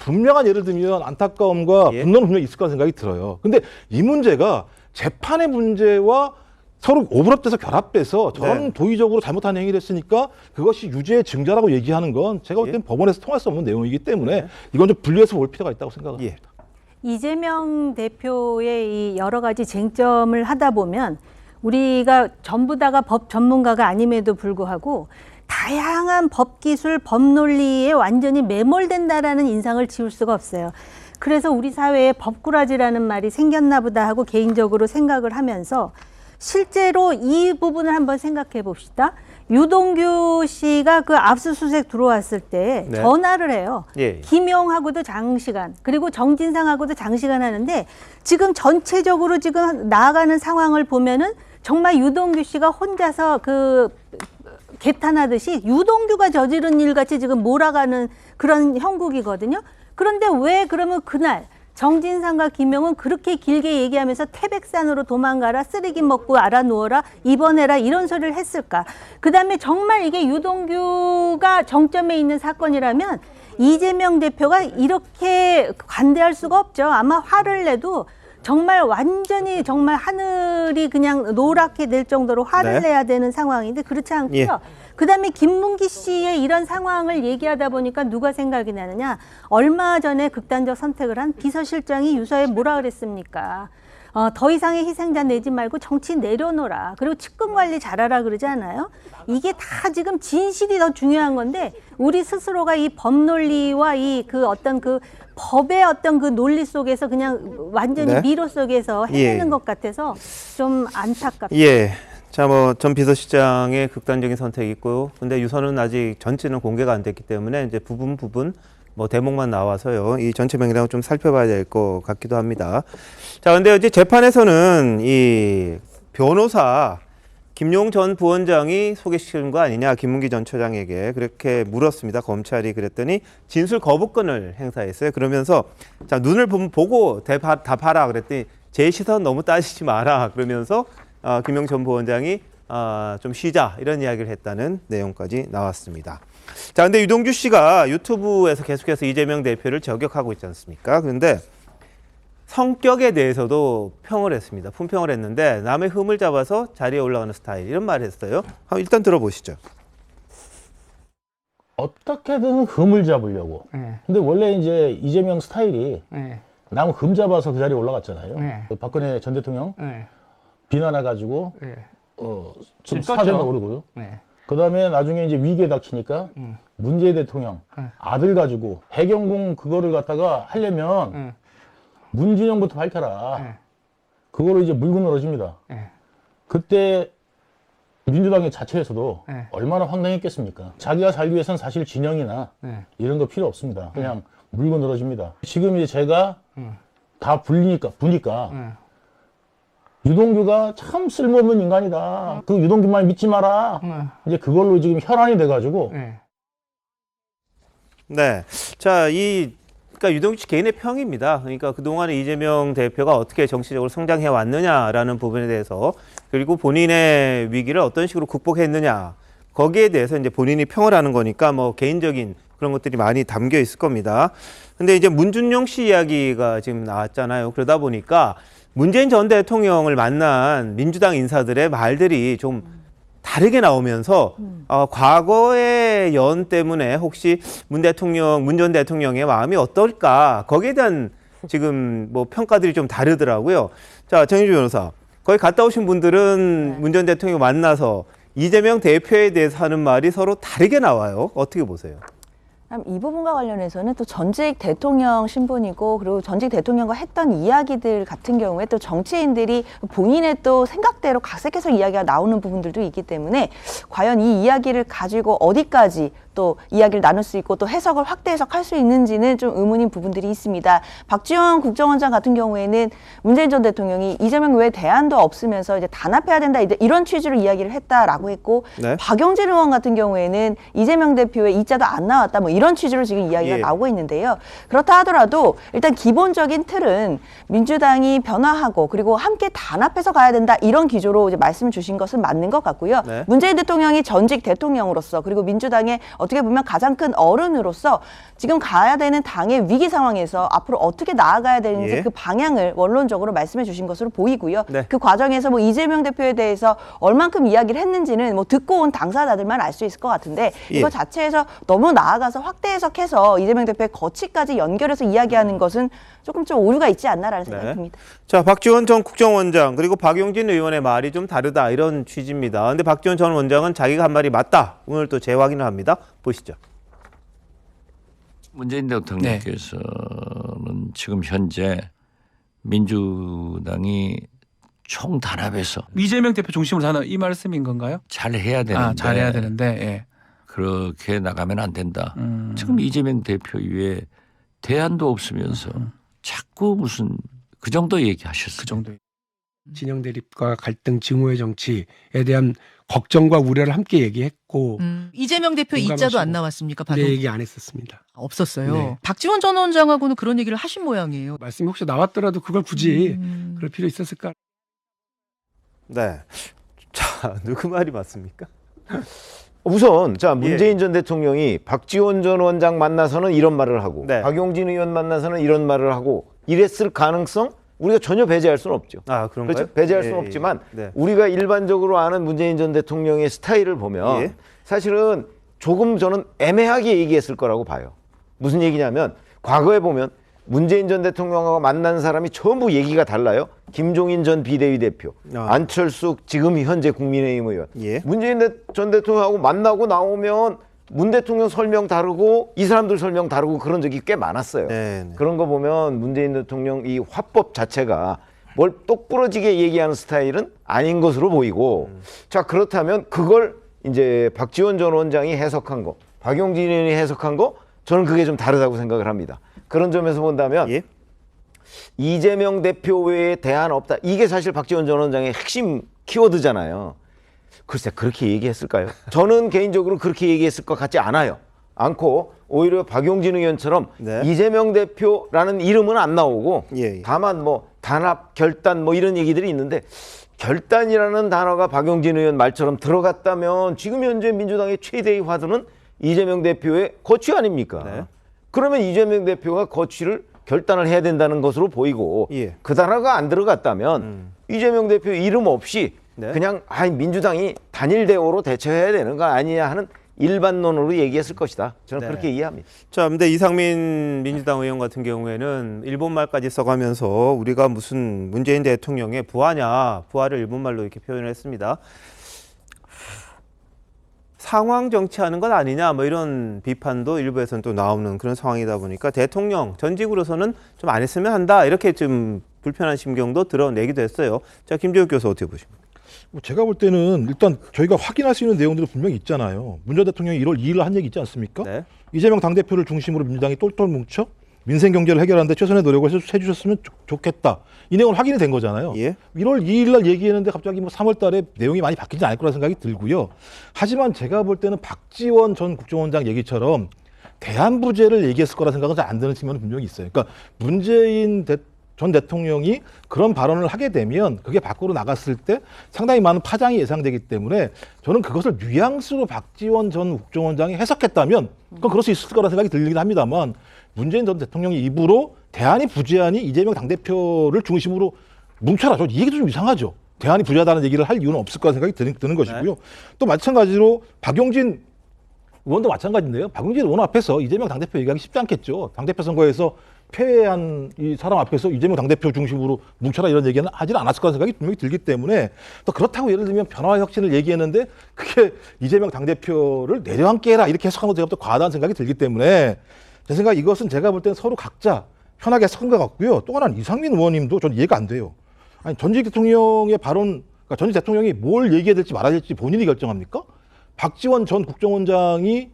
분명한 예를 들면 안타까움과 분노는 분명히 있을 거라는 생각이 들어요. 근데 이 문제가 재판의 문제와 서로 오버랩돼서 결합돼서 저런 도의적으로 잘못한 행위를 했으니까 그것이 유죄의 증자라고 얘기하는 건 제가 볼 때는 법원에서 통할 수 없는 내용이기 때문에 이건 좀 분리해서 볼 필요가 있다고 생각합니다. 이재명 대표의 이 여러 가지 쟁점을 하다 보면 우리가 전부 다가 법 전문가가 아님에도 불구하고 다양한 법 기술, 법 논리에 완전히 매몰된다라는 인상을 지울 수가 없어요. 그래서 우리 사회에 법꾸라지라는 말이 생겼나 보다 하고 개인적으로 생각을 하면서 실제로 이 부분을 한번 생각해 봅시다. 유동규 씨가 그 압수수색 들어왔을 때 전화를 해요. 김용하고도 장시간, 그리고 정진상하고도 장시간 하는데 지금 전체적으로 지금 나아가는 상황을 보면은 정말 유동규 씨가 혼자서 그 개탄하듯이 유동규가 저지른 일 같이 지금 몰아가는 그런 형국이거든요. 그런데 왜 그러면 그날 정진상과 김용은 그렇게 길게 얘기하면서 태백산으로 도망가라, 쓰레기 먹고 알아 누워라, 입원해라 이런 소리를 했을까? 그다음에 정말 이게 유동규가 정점에 있는 사건이라면 이재명 대표가 이렇게 관대할 수가 없죠. 아마 화를 내도 정말 완전히 정말 하늘이 그냥 노랗게 될 정도로 화를 내야 되는 상황인데 그렇지 않고요. 그다음에 김문기 씨의 이런 상황을 얘기하다 보니까 누가 생각이 나느냐. 얼마 전에 극단적 선택을 한 비서실장이 유서에 뭐라 그랬습니까? 더 이상의 희생자 내지 말고 정치 내려놓으라. 그리고 측근 관리 잘하라 그러지 않아요? 이게 다 지금 진실이 더 중요한 건데 우리 스스로가 이 법 논리와 이 그 어떤 그 법의 어떤 그 논리 속에서 그냥 완전히 미로 속에서 헤매는 것 같아서 좀 안타깝다. 자, 뭐 전 비서실장의 극단적인 선택이 있고요. 근데 유서는 아직 전체는 공개가 안 됐기 때문에 이제 부분 뭐 대목만 나와서요. 이 전체 맥락을 좀 살펴봐야 될 것 같기도 합니다. 자, 근데 이제 재판에서는 이 변호사 김용 전 부원장이 소개시키는 거 아니냐, 김문기 전 처장에게 그렇게 물었습니다. 검찰이 그랬더니 진술 거부권을 행사했어요. 그러면서 자, 눈을 보고 답하라 그랬더니 제 시선 너무 따지지 마라 그러면서 김용 전 부원장이 좀 쉬자 이런 이야기를 했다는 내용까지 나왔습니다. 자, 근데 유동규 씨가 유튜브에서 계속해서 이재명 대표를 저격하고 있지 않습니까? 그런데 성격에 대해서도 평을 했습니다. 품평을 했는데 남의 흠을 잡아서 자리에 올라가는 스타일 이런 말을 했어요. 일단 들어보시죠. 어떻게든 흠을 잡으려고. 근데 원래 이제 이재명 스타일이 남 흠 잡아서 그 자리에 올라갔잖아요. 박근혜 전 대통령 비난해가지고 좀 떴죠. 사전에 오르고요. 네. 그다음에 나중에 이제 위기에 닥치니까 문재인 대통령 아들 가지고 해경공 그거를 갖다가 하려면 문진영부터 밝혀라. 그거로 이제 물고 늘어집니다. 그때 민주당의 자체에서도 얼마나 황당했겠습니까? 자기가 살기 위해서는 사실 진영이나 이런 거 필요 없습니다. 그냥 물고 늘어집니다. 지금 이제 제가 다 부니까 유동규가 참 쓸모없는 인간이다. 그 유동규만 믿지 마라. 이제 그걸로 지금 혈안이 돼가지고. 네. 자, 그러니까 유동규 씨 개인의 평입니다. 그러니까 그동안에 이재명 대표가 어떻게 정치적으로 성장해 왔느냐라는 부분에 대해서 그리고 본인의 위기를 어떤 식으로 극복했느냐 거기에 대해서 이제 본인이 평을 하는 거니까 뭐 개인적인 그런 것들이 많이 담겨 있을 겁니다. 근데 이제 문준용 씨 이야기가 지금 나왔잖아요. 그러다 보니까 문재인 전 대통령을 만난 민주당 인사들의 말들이 좀 다르게 나오면서 과거의 연 때문에 혹시 문 전 대통령의 마음이 어떨까 거기에 대한 지금 뭐 평가들이 좀 다르더라고요. 자, 정의주 변호사, 거기 갔다 오신 분들은 문 전 대통령 만나서 이재명 대표에 대해서 하는 말이 서로 다르게 나와요. 어떻게 보세요? 이 부분과 관련해서는 또 전직 대통령 신분이고 그리고 전직 대통령과 했던 이야기들 같은 경우에 또 정치인들이 본인의 또 생각대로 각색해서 이야기가 나오는 부분들도 있기 때문에 과연 이 이야기를 가지고 어디까지 또 이야기를 나눌 수 있고 또 해석을 확대 해석할 수 있는지는 좀 의문인 부분들이 있습니다. 박지원 국정원장 같은 경우에는 문재인 전 대통령이 이재명 외에 대안도 없으면서 이제 단합해야 된다 이런 취지로 이야기를 했다라고 했고 박용진 의원 같은 경우에는 이재명 대표의 이자도 안 나왔다 뭐 이런 취지로 지금 이야기가 나오고 있는데요. 그렇다 하더라도 일단 기본적인 틀은 민주당이 변화하고 그리고 함께 단합해서 가야 된다 이런 기조로 이제 말씀 주신 것은 맞는 것 같고요. 문재인 대통령이 전직 대통령으로서 그리고 민주당의 어떻게 보면 가장 큰 어른으로서 지금 가야 되는 당의 위기 상황에서 앞으로 어떻게 나아가야 되는지 그 방향을 원론적으로 말씀해 주신 것으로 보이고요. 그 과정에서 뭐 이재명 대표에 대해서 얼만큼 이야기를 했는지는 뭐 듣고 온 당사자들만 알 수 있을 것 같은데 이거 자체에서 너무 나아가서 확대 해석해서 이재명 대표의 거취까지 연결해서 이야기하는 것은 조금 좀 오류가 있지 않나라는 생각이 듭니다. 자, 박지원 전 국정원장 그리고 박용진 의원의 말이 좀 다르다 이런 취지입니다. 그런데 박지원 전 원장은 자기가 한 말이 맞다. 오늘 또 재확인을 합니다. 보시죠. 문재인 대통령께서는 지금 현재 민주당이 총단합해서 이재명 대표 중심으로 하는 이 말씀인 건가요? 잘해야 되는데 잘해야 되는데 그렇게 나가면 안 된다. 지금 이재명 대표 위에 대안도 없으면서 자꾸 무슨 그 정도 얘기하셨어요. 그 정도. 진영 대립과 갈등 증오의 정치에 대한 걱정과 우려를 함께 얘기했고 이재명 대표 이자도 안 나왔습니까? 네, 얘기 안 했었습니다. 없었어요. 네. 박지원 전 원장하고는 그런 얘기를 하신 모양이에요. 말씀이 혹시 나왔더라도 그걸 굳이 그럴 필요 있었을까? 네. 자, 누구 말이 맞습니까? 우선 자 문재인 전 대통령이 박지원 전 원장 만나서는 이런 말을 하고 박용진 의원 만나서는 이런 말을 하고 이랬을 가능성 우리가 전혀 배제할 수는 없죠. 아, 그런가요? 그렇죠? 배제할 수는 없지만 우리가 일반적으로 아는 문재인 전 대통령의 스타일을 보면 사실은 조금 저는 애매하게 얘기했을 거라고 봐요. 무슨 얘기냐면 과거에 보면 문재인 전 대통령하고 만난 사람이 전부 얘기가 달라요. 김종인 전 비대위 대표, 안철수 지금 현재 국민의힘 의원. 문재인 전 대통령하고 만나고 나오면 문 대통령 설명 다르고 이 사람들 설명 다르고 그런 적이 꽤 많았어요. 그런 거 보면 문재인 대통령 이 화법 자체가 뭘 똑부러지게 얘기하는 스타일은 아닌 것으로 보이고 자 그렇다면 그걸 이제 박지원 전 원장이 해석한 거, 박용진 의원이 해석한 거 저는 그게 좀 다르다고 생각을 합니다. 그런 점에서 본다면 이재명 대표 외에 대안 없다. 이게 사실 박지원 전 원장의 핵심 키워드잖아요. 글쎄 그렇게 얘기했을까요? 저는 개인적으로 그렇게 얘기했을 것 같지 않고 오히려 박용진 의원처럼 이재명 대표라는 이름은 안 나오고 다만 뭐 단합, 결단 뭐 이런 얘기들이 있는데 결단이라는 단어가 박용진 의원 말처럼 들어갔다면 지금 현재 민주당의 최대의 화두는 이재명 대표의 거취 아닙니까? 그러면 이재명 대표가 거취를 결단을 해야 된다는 것으로 보이고 그 단어가 안 들어갔다면 이재명 대표 이름 없이 그냥 민주당이 단일 대오로 대처해야 되는 거 아니냐 하는 일반론으로 얘기했을 것이다. 저는 네. 그렇게 이해합니다. 자, 근데 이상민 민주당 의원 같은 경우에는 일본말까지 써가면서 우리가 무슨 문재인 대통령의 부하냐, 부하를 일본말로 이렇게 표현을 했습니다. 상황 정치하는 것 아니냐, 뭐 이런 비판도 일부에서는 또 나오는 그런 상황이다 보니까 대통령 전직으로서는 좀 안 했으면 한다, 이렇게 좀 불편한 심경도 드러내기도 했어요. 자, 김재욱 교수 어떻게 보십니까? 제가 볼 때는 일단 저희가 확인할 수 있는 내용들이 분명히 있잖아요. 문 전 대통령이 1월 2일 한 얘기 있지 않습니까? 네. 이재명 당대표를 중심으로 민주당이 똘똘 뭉쳐 민생 경제를 해결하는데 최선의 노력을 해주셨으면 좋겠다. 이 내용은 확인이 된 거잖아요. 예. 1월 2일 날 얘기했는데 갑자기 뭐 3월 달에 내용이 많이 바뀌지 않을 거라 생각이 들고요. 하지만 제가 볼 때는 박지원 전 국정원장 얘기처럼 대안부재를 얘기했을 거라 생각은 잘 안 드는 측면은 분명히 있어요. 그러니까 문재인 전 대통령이 그런 발언을 하게 되면 그게 밖으로 나갔을 때 상당히 많은 파장이 예상되기 때문에 저는 그것을 뉘앙스로 박지원 전 국정원장이 해석했다면 그건 그럴 수 있을 거라 생각이 들긴 합니다만 문재인 전 대통령의 입으로 대안이 부재하니 이재명 당대표를 중심으로 뭉쳐라. 저 이 얘기도 좀 이상하죠. 대안이 부재하다는 얘기를 할 이유는 없을 거라 생각이 드는 것이고요. 또 마찬가지로 박용진 의원도 마찬가지인데요. 박용진 의원 앞에서 이재명 당대표 얘기하기 쉽지 않겠죠. 당대표 선거에서 패배한 이 사람 앞에서 이재명 당대표 중심으로 뭉쳐라 이런 얘기는 하지는 않았을 거라는 생각이 분명히 들기 때문에 또 그렇다고 예를 들면 변화와 혁신을 얘기했는데 그게 이재명 당대표를 내려앉게 해라 이렇게 해석한 것도 제가 또 과하다는 생각이 들기 때문에 제 생각 이것은 제가 볼 때는 서로 각자 편하게 해석한 것 같고요. 또 하나는 이상민 의원님도 저는 이해가 안 돼요. 아니 전직 대통령의 발언, 그러니까 전직 대통령이 뭘 얘기해야 될지 말아야 될지 본인이 결정합니까? 박지원 전 국정원장이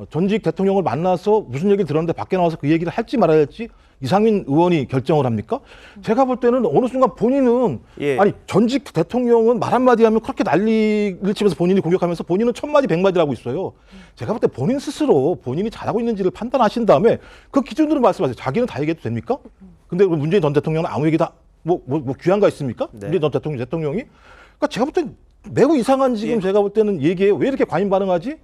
전직 대통령을 만나서 무슨 얘기를 들었는데 밖에 나와서 그 얘기를 할지 말아야 할지 이상민 의원이 결정을 합니까? 제가 볼 때는 어느 순간 본인은 아니 전직 대통령은 말 한마디 하면 그렇게 난리를 치면서 본인이 공격하면서 본인은 1000마디 100마디를 하고 있어요. 제가 볼 때 본인 스스로 본인이 잘하고 있는지를 판단하신 다음에 그 기준으로 말씀하세요. 자기는 다 얘기해도 됩니까? 근데 문재인 전 대통령은 아무 얘기 다 뭐 귀한 거 있습니까? 네. 문재인 전 대통령이? 그러니까 제가 볼 땐 매우 이상한 지금 제가 볼 때는 얘기예요. 왜 이렇게 과민 반응하지?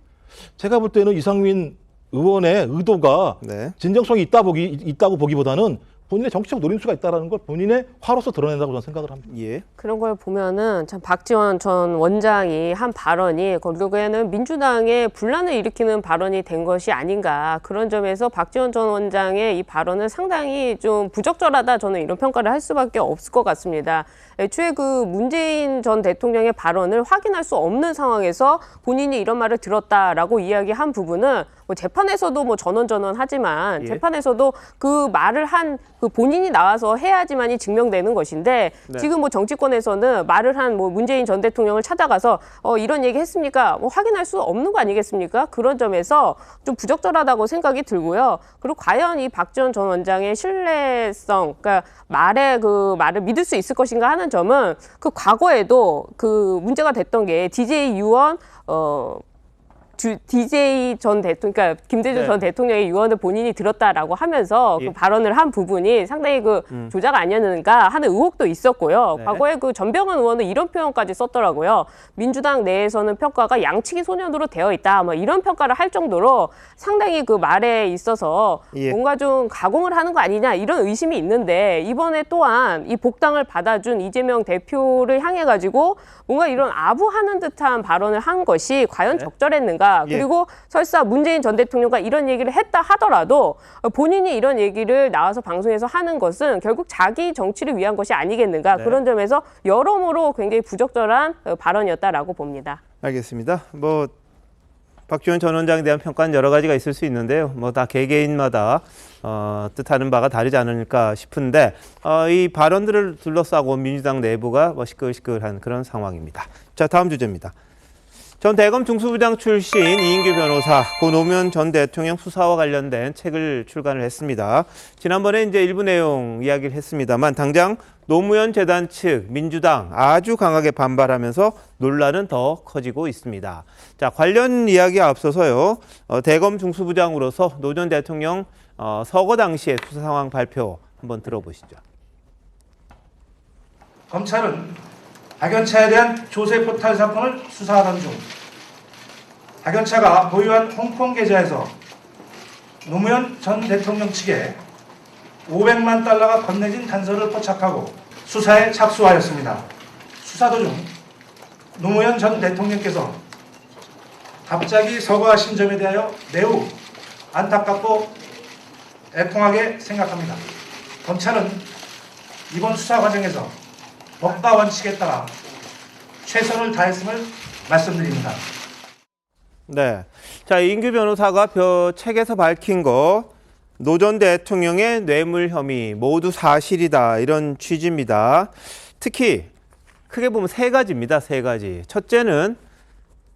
제가 볼 때는 이상민 의원의 의도가 진정성이 있다고 보기보다는 본인의 정치적 노림수가 있다는 걸 본인의 화로서 드러낸다고 저는 생각을 합니다. 예. 그런 걸 보면은 참 박지원 전 원장이 한 발언이 결국에는 민주당의 분란을 일으키는 발언이 된 것이 아닌가. 그런 점에서 박지원 전 원장의 이 발언은 상당히 좀 부적절하다. 저는 이런 평가를 할 수밖에 없을 것 같습니다. 애초에 그 문재인 전 대통령의 발언을 확인할 수 없는 상황에서 본인이 이런 말을 들었다라고 이야기한 부분은 뭐 재판에서도 뭐 전원하지만 재판에서도 그 말을 한 그 본인이 나와서 해야지만이 증명되는 것인데 지금 뭐 정치권에서는 말을 한 뭐 문재인 전 대통령을 찾아가서 이런 얘기 했습니까? 뭐 확인할 수 없는 거 아니겠습니까? 그런 점에서 좀 부적절하다고 생각이 들고요. 그리고 과연 이 박지원 전 원장의 신뢰성, 그러니까 말을 믿을 수 있을 것인가 하는 점은 그 과거에도 그 문제가 됐던 게 DJ 유언 DJ 전 대통령, 그러니까 김대중 전 대통령의 유언을 본인이 들었다라고 하면서 그 발언을 한 부분이 상당히 그 조작 아니었는가 하는 의혹도 있었고요. 과거에 그 전병헌 의원은 이런 표현까지 썼더라고요. 민주당 내에서는 평가가 양치기 소년으로 되어 있다. 뭐 이런 평가를 할 정도로 상당히 그 말에 있어서 뭔가 좀 가공을 하는 거 아니냐 이런 의심이 있는데 이번에 또한 이 복당을 받아준 이재명 대표를 향해 가지고 뭔가 이런 아부하는 듯한 발언을 한 것이 과연 적절했는가? 그리고 설사 문재인 전 대통령과 이런 얘기를 했다 하더라도 본인이 이런 얘기를 나와서 방송에서 하는 것은 결국 자기 정치를 위한 것이 아니겠는가. 그런 점에서 여러모로 굉장히 부적절한 발언이었다라고 봅니다. 알겠습니다. 뭐 박지원 전 원장에 대한 평가는 여러 가지가 있을 수 있는데요. 뭐 다 개개인마다 뜻하는 바가 다르지 않을까 싶은데 이 발언들을 둘러싸고 민주당 내부가 뭐 시끌시끌한 그런 상황입니다. 자, 다음 주제입니다. 전 대검 중수부장 출신 이인규 변호사, 고 노무현 전 대통령 수사와 관련된 책을 출간을 했습니다. 지난번에 이제 일부 내용 이야기를 했습니다만 당장 노무현 재단 측 민주당 아주 강하게 반발하면서 논란은 더 커지고 있습니다. 자, 관련 이야기에 앞서서요. 대검 중수부장으로서 노 전 대통령 서거 당시의 수사 상황 발표 한번 들어보시죠. 검찰은 박연차에 대한 조세 포탈 사건을 수사하던 중 박연차가 보유한 홍콩 계좌에서 노무현 전 대통령 측에 500만 달러가 건네진 단서를 포착하고 수사에 착수하였습니다. 수사 도중 노무현 전 대통령께서 갑자기 서거하신 점에 대하여 매우 안타깝고 애통하게 생각합니다. 검찰은 이번 수사 과정에서 법과 원칙에 따라 최선을 다했음을 말씀드립니다. 네. 자, 이인규 변호사가 책에서 밝힌 거 노 전 대통령의 뇌물 혐의 모두 사실이다 이런 취지입니다. 특히 크게 보면 세 가지입니다. 세 가지. 첫째는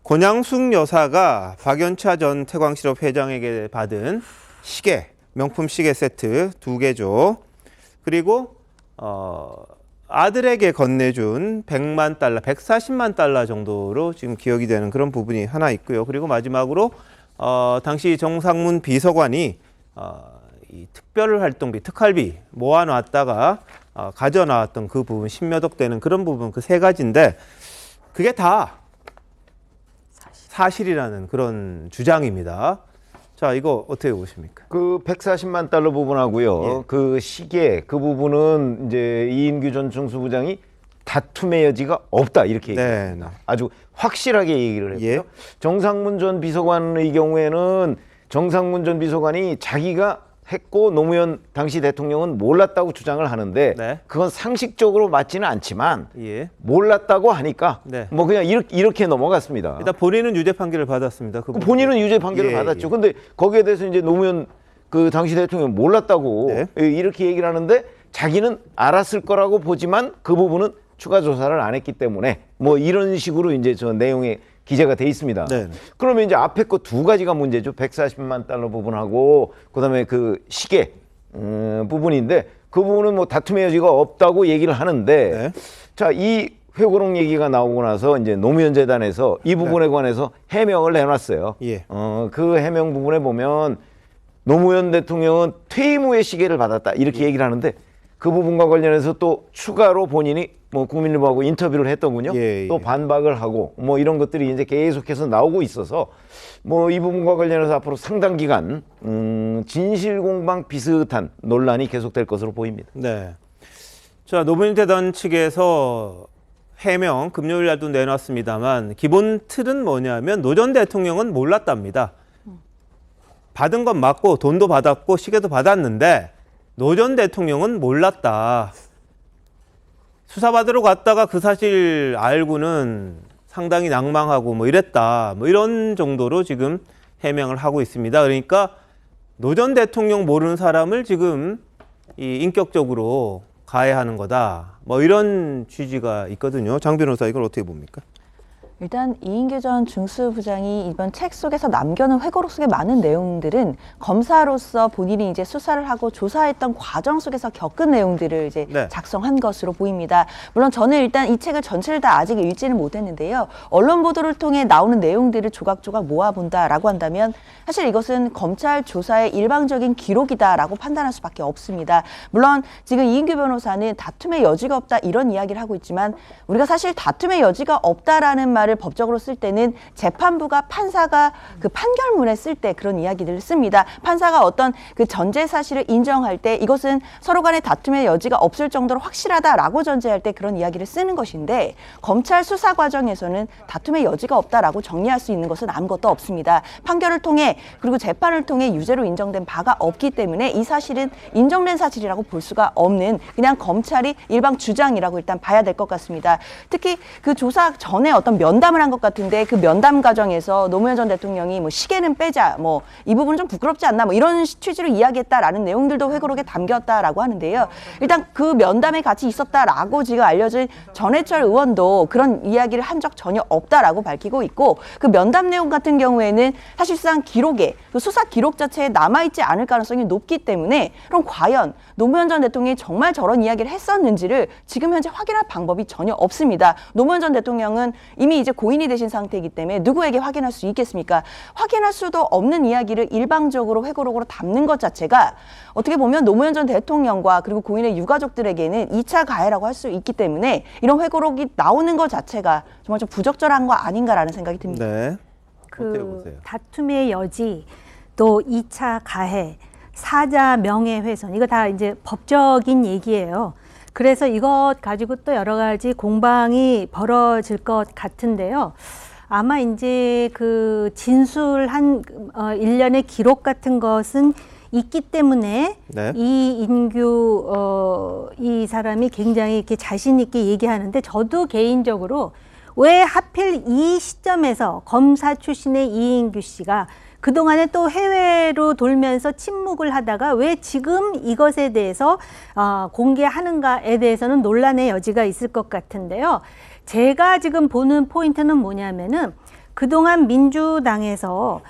권양숙 여사가 박연차 전 태광실업 회장에게 받은 시계, 명품 시계 세트 2개죠. 그리고 아들에게 건네준 100만 달러, 140만 달러 정도로 지금 기억이 되는 그런 부분이 하나 있고요. 그리고 마지막으로 당시 정상문 비서관이 이 특별활동비, 특활비 모아놨다가 가져나왔던 그 부분, 10몇억 되는 그런 부분, 그 세 가지인데 그게 다 사실이라는 그런 주장입니다. 자, 이거 어떻게 보십니까? 그 140만 달러 부분하고요. 예. 그 시계 그 부분은 이제 이인규 전 중수부장이 다툼의 여지가 없다 이렇게 얘기했습니다. 네. 아주 확실하게 얘기를 했고요. 예. 정상문 전 비서관의 경우에는 정상문 전 비서관이 자기가 했고 노무현 당시 대통령은 몰랐다고 주장을 하는데 네. 그건 상식적으로 맞지는 않지만 예. 몰랐다고 하니까 네. 뭐 그냥 이렇게 넘어갔습니다. 일단 본인은 유죄 판결을 받았습니다. 그 본인은 유죄 판결을 예, 받았죠. 예. 근데 거기에 대해서 이제 노무현 그 당시 대통령 몰랐다고 네. 이렇게 얘기를 하는데 자기는 알았을 거라고 보지만 그 부분은 추가 조사를 안 했기 때문에 뭐 이런 식으로 이제 저 내용에 기재가 돼 있습니다. 네. 그러면 이제 앞에 거 두 가지가 문제죠. 140만 달러 부분하고 그다음에 그 시계 부분인데 그 부분은 뭐 다툼의 여지가 없다고 얘기를 하는데 네. 자, 이 회고록 얘기가 나오고 나서 이제 노무현 재단에서 이 부분에 관해서 해명을 내놨어요. 예. 그 해명 부분에 보면 노무현 대통령은 퇴임 후에 시계를 받았다 이렇게 얘기를 하는데 그 부분과 관련해서 또 추가로 본인이 뭐 국민일보하고 인터뷰를 했더군요. 예, 예. 또 반박을 하고 뭐 이런 것들이 이제 계속해서 나오고 있어서 뭐 이 부분과 관련해서 앞으로 상당 기간 진실 공방 비슷한 논란이 계속될 것으로 보입니다. 네. 자, 노무현 재단 측에서 해명 금요일 날도 내놨습니다만 기본 틀은 뭐냐면 노 전 대통령은 몰랐답니다. 받은 건 맞고 돈도 받았고 시계도 받았는데 노 전 대통령은 몰랐다. 수사받으러 갔다가 그 사실 알고는 상당히 낭망하고 뭐 이랬다. 뭐 이런 정도로 지금 해명을 하고 있습니다. 그러니까 노 전 대통령 모르는 사람을 지금 이 인격적으로 가해하는 거다. 뭐 이런 취지가 있거든요. 장 변호사 이걸 어떻게 봅니까? 일단 이인규 전 중수부장이 이번 책 속에서 남겨놓은 회고록 속의 많은 내용들은 검사로서 본인이 이제 수사를 하고 조사했던 과정 속에서 겪은 내용들을 이제 네. 작성한 것으로 보입니다. 물론 저는 일단 이 책을 전체를 다 아직 읽지는 못했는데요. 언론 보도를 통해 나오는 내용들을 조각조각 모아본다라고 한다면 사실 이것은 검찰 조사의 일방적인 기록이다라고 판단할 수밖에 없습니다. 물론 지금 이인규 변호사는 다툼의 여지가 없다 이런 이야기를 하고 있지만 우리가 사실 다툼의 여지가 없다라는 말을 법적으로 쓸 때는 재판부가 판사가 그 판결문에 쓸 때 그런 이야기들을 씁니다. 판사가 어떤 그 전제 사실을 인정할 때 이것은 서로 간의 다툼의 여지가 없을 정도로 확실하다라고 전제할 때 그런 이야기를 쓰는 것인데 검찰 수사 과정에서는 다툼의 여지가 없다라고 정리할 수 있는 것은 아무것도 없습니다. 판결을 통해 그리고 재판을 통해 유죄로 인정된 바가 없기 때문에 이 사실은 인정된 사실이라고 볼 수가 없는 그냥 검찰이 일방 주장이라고 일단 봐야 될 것 같습니다. 특히 그 조사 전에 어떤 면담을 한 것 같은데 그 면담 과정에서 노무현 전 대통령이 뭐 시계는 빼자 뭐 이 부분은 좀 부끄럽지 않나 뭐 이런 취지로 이야기했다라는 내용들도 회고록에 담겼다라고 하는데요. 일단 그 면담에 같이 있었다라고 지금 알려진 전해철 의원도 그런 이야기를 한 적 전혀 없다라고 밝히고 있고 그 면담 내용 같은 경우에는 사실상 기록에 그 수사 기록 자체에 남아있지 않을 가능성이 높기 때문에 그럼 과연 노무현 전 대통령이 정말 저런 이야기를 했었는지를 지금 현재 확인할 방법이 전혀 없습니다. 노무현 전 대통령은 이미 이제 고인이 되신 상태이기 때문에 누구에게 확인할 수 있겠습니까? 확인할 수도 없는 이야기를 일방적으로 회고록으로 담는 것 자체가 어떻게 보면 노무현 전 대통령과 그리고 고인의 유가족들에게는 2차 가해라고 할 수 있기 때문에 이런 회고록이 나오는 것 자체가 정말 좀 부적절한 거 아닌가라는 생각이 듭니다. 네. 그 다툼의 여지, 또 2차 가해, 사자 명예훼손 이거 다 이제 법적인 얘기예요. 그래서 이것 가지고 또 여러 가지 공방이 벌어질 것 같은데요. 아마 이제 그 진술한 일련의 기록 같은 것은 있기 때문에 네. 이인규 이 사람이 굉장히 이렇게 자신 있게 얘기하는데, 저도 개인적으로 왜 하필 이 시점에서 검사 출신의 이인규 씨가 그동안에 또 해외로 돌면서 침묵을 하다가 왜 지금 이것에 대해서 공개하는가에 대해서는 논란의 여지가 있을 것 같은데요. 제가 지금 보는 포인트는 뭐냐면은 그동안 민주당에서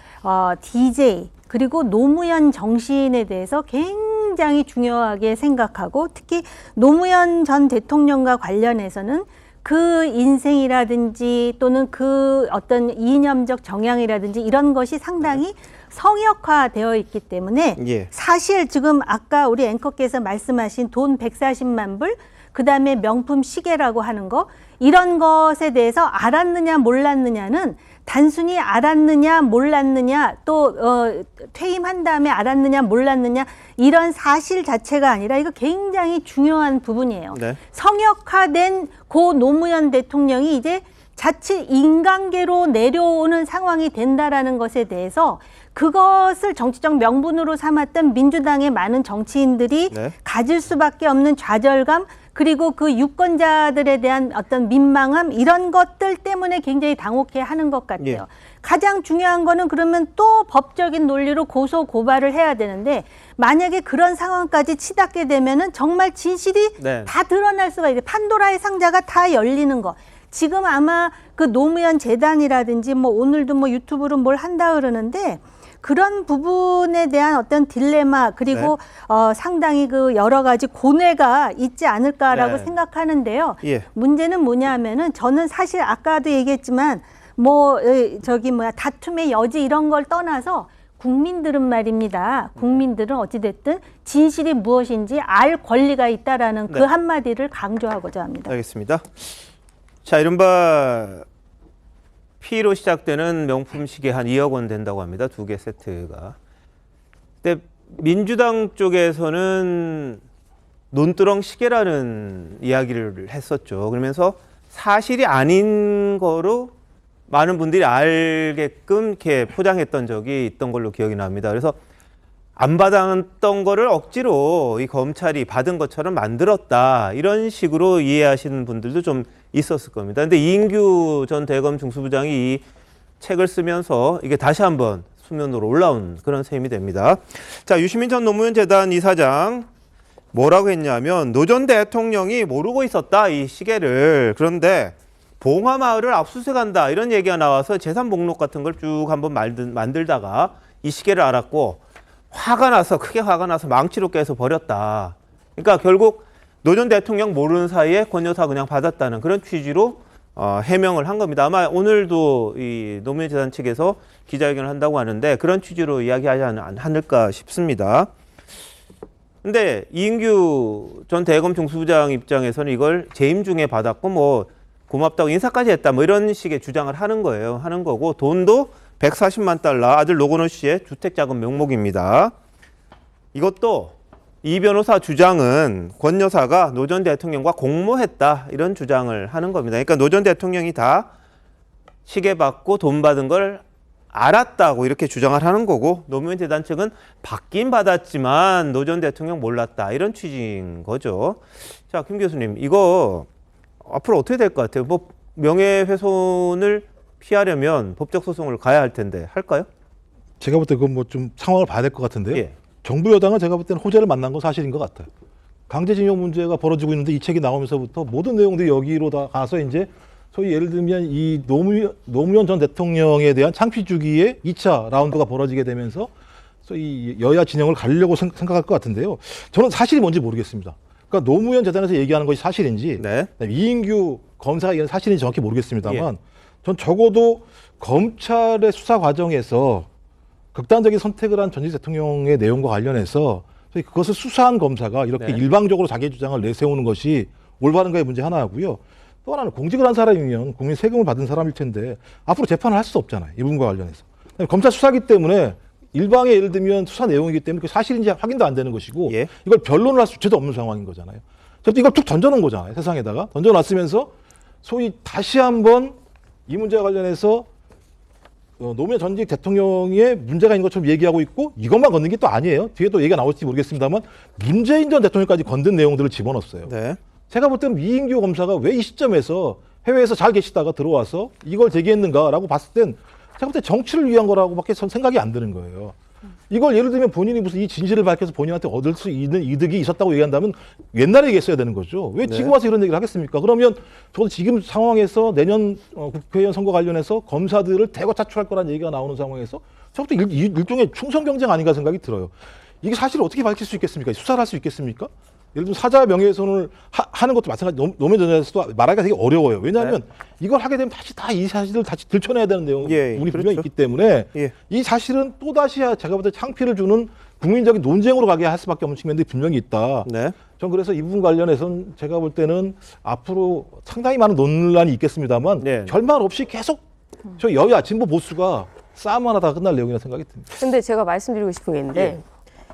DJ 그리고 노무현 정신에 대해서 굉장히 중요하게 생각하고, 특히 노무현 전 대통령과 관련해서는 그 인생이라든지 또는 그 어떤 이념적 정향이라든지 이런 것이 상당히 성역화되어 있기 때문에 예. 사실 지금 아까 우리 앵커께서 말씀하신 돈 140만 불, 그다음에 명품 시계라고 하는 거, 이런 것에 대해서 알았느냐 몰랐느냐는 단순히 알았느냐 몰랐느냐, 또 퇴임한 다음에 알았느냐 몰랐느냐, 이런 사실 자체가 아니라 이거 굉장히 중요한 부분이에요. 네. 성역화된 고 노무현 대통령이 이제 자칫 인간계로 내려오는 상황이 된다라는 것에 대해서 그것을 정치적 명분으로 삼았던 민주당의 많은 정치인들이 네. 가질 수밖에 없는 좌절감, 그리고 그 유권자들에 대한 어떤 민망함, 이런 것들 때문에 굉장히 당혹해 하는 것 같아요. 예. 가장 중요한 거는 그러면 또 법적인 논리로 고소 고발을 해야 되는데, 만약에 그런 상황까지 치닫게 되면은 정말 진실이 네. 다 드러날 수가 있어요. 판도라의 상자가 다 열리는 거. 지금 아마 그 노무현 재단이라든지 뭐 오늘도 뭐 유튜브로 뭘 한다 그러는데, 그런 부분에 대한 어떤 딜레마, 그리고 상당히 그 여러 가지 고뇌가 있지 않을까라고 네. 생각하는데요. 예. 문제는 뭐냐면은, 저는 사실 아까도 얘기했지만 다툼의 여지 이런 걸 떠나서 국민들은 말입니다. 국민들은 어찌됐든 진실이 무엇인지 알 권리가 있다라는 그 네. 한마디를 강조하고자 합니다. 알겠습니다. 자, 이른바 P로 시작되는 명품 시계 한 2억 원 된다고 합니다. 2개 세트가. 근데 민주당 쪽에서는 논두렁 시계라는 이야기를 했었죠. 그러면서 사실이 아닌 거로 많은 분들이 알게끔 이렇게 포장했던 적이 있던 걸로 기억이 납니다. 그래서 안 받았던 거를 억지로 이 검찰이 받은 것처럼 만들었다, 이런 식으로 이해하시는 분들도 좀 있었을 겁니다. 근데 이인규 전 대검 중수부장이 이 책을 쓰면서 이게 다시 한번 수면으로 올라온 그런 셈이 됩니다. 자, 유시민 전 노무현 재단 이사장 뭐라고 했냐면, 노 전 대통령이 모르고 있었다, 이 시계를. 그런데 봉화마을을 압수수색한다, 이런 얘기가 나와서 재산 목록 같은 걸 쭉 한번 만들다가 이 시계를 알았고, 크게 화가 나서 망치로 깨서 버렸다. 그러니까 결국 노 전 대통령 모르는 사이에 권 여사 그냥 받았다는 그런 취지로 해명을 한 겁니다. 아마 오늘도 이 노무현 재단 측에서 기자회견을 한다고 하는데 그런 취지로 이야기하지 않을까 싶습니다. 근데 이인규 전 대검 중수부장 입장에서는 이걸 재임 중에 받았고 뭐 고맙다고 인사까지 했다, 뭐 이런 식의 주장을 하는 거고, 돈도 140만 달러, 아들 노건호 씨의 주택자금 명목입니다. 이것도 이 변호사 주장은 권 여사가 노 전 대통령과 공모했다, 이런 주장을 하는 겁니다. 그러니까 노 전 대통령이 다 시계 받고 돈 받은 걸 알았다고 이렇게 주장을 하는 거고, 노무현 재단 측은 받긴 받았지만 노 전 대통령 몰랐다, 이런 취지인 거죠. 자, 김 교수님, 이거 앞으로 어떻게 될 것 같아요? 뭐 명예훼손을 피하려면 법적 소송을 가야 할 텐데 할까요? 제가 볼 때 그건 뭐 좀 상황을 봐야 될 것 같은데요. 예. 정부 여당은 제가 볼 때는 호재를 만난 건 사실인 것 같아요. 강제징용 문제가 벌어지고 있는데 이 책이 나오면서부터 모든 내용들이 여기로 다 가서 이제 소위 예를 들면 이 노무현 전 대통령에 대한 창피 주기의 2차 라운드가 벌어지게 되면서 소위 여야 진영을 가리려고 생각할 것 같은데요. 저는 사실이 뭔지 모르겠습니다. 그러니까 노무현 재단에서 얘기하는 것이 사실인지, 네. 이인규 검사가 얘기하는 사실인지 정확히 모르겠습니다만, 전 적어도 검찰의 수사 과정에서 극단적인 선택을 한 전직 대통령의 내용과 관련해서 그것을 수사한 검사가 이렇게 네. 일방적으로 자기의 주장을 내세우는 것이 올바른가의 문제 하나고요. 또 하나는 공직을 한 사람이면 국민 세금을 받은 사람일 텐데 앞으로 재판을 할 수 없잖아요, 이 부분과 관련해서. 검찰 수사기 때문에 일방의 예를 들면 수사 내용이기 때문에 그게 사실인지 확인도 안 되는 것이고, 이걸 변론을 할 수조도 없는 상황인 거잖아요. 이걸 툭 던져놓은 거잖아요, 세상에다가. 던져놨으면서 소위 다시 한번 이 문제와 관련해서 노무현 전직 대통령의 문제가 있는 것처럼 얘기하고 있고 이것만 건든 게 또 아니에요. 뒤에 또 얘기가 나올지 모르겠습니다만 문재인 전 대통령까지 건든 내용들을 집어넣었어요. 네. 제가 볼 때는 이인규 검사가 왜 이 시점에서 해외에서 잘 계시다가 들어와서 이걸 제기했는가라고 봤을 땐 제가 볼 때 정치를 위한 거라고밖에 전 생각이 안 드는 거예요. 이걸 예를 들면 본인이 무슨 이 진실을 밝혀서 본인한테 얻을 수 있는 이득이 있었다고 얘기한다면 옛날에 얘기했어야 되는 거죠. 왜 지금 네. 와서 이런 얘기를 하겠습니까? 그러면 저도 지금 상황에서 내년 국회의원 선거 관련해서 검사들을 대거 차출할 거라는 얘기가 나오는 상황에서 저것도 일종의 충성 경쟁 아닌가 생각이 들어요. 이게 사실을 어떻게 밝힐 수 있겠습니까? 수사를 할 수 있겠습니까? 예를 들면 사자 명예훼손을 하는 것도 마찬가지. 노무현 전 대통령에서도 말하기가 되게 어려워요. 왜냐하면 이걸 하게 되면 다시 다 이 사실을 다시 들춰내야 되는 내용이 분명히 그렇죠. 있기 때문에 이 사실은 또 다시 제가 볼 때 창피를 주는 국민적인 논쟁으로 가게 할 수밖에 없는 측면들이 분명히 있다. 전 그래서 이 부분 관련해서는 제가 볼 때는 앞으로 상당히 많은 논란이 있겠습니다만 결말 없이 계속 저 여야 진보 보수가 싸움만 하다가 끝날 내용이라 생각이 듭니다. 근데 제가 말씀드리고 싶은 게 있는데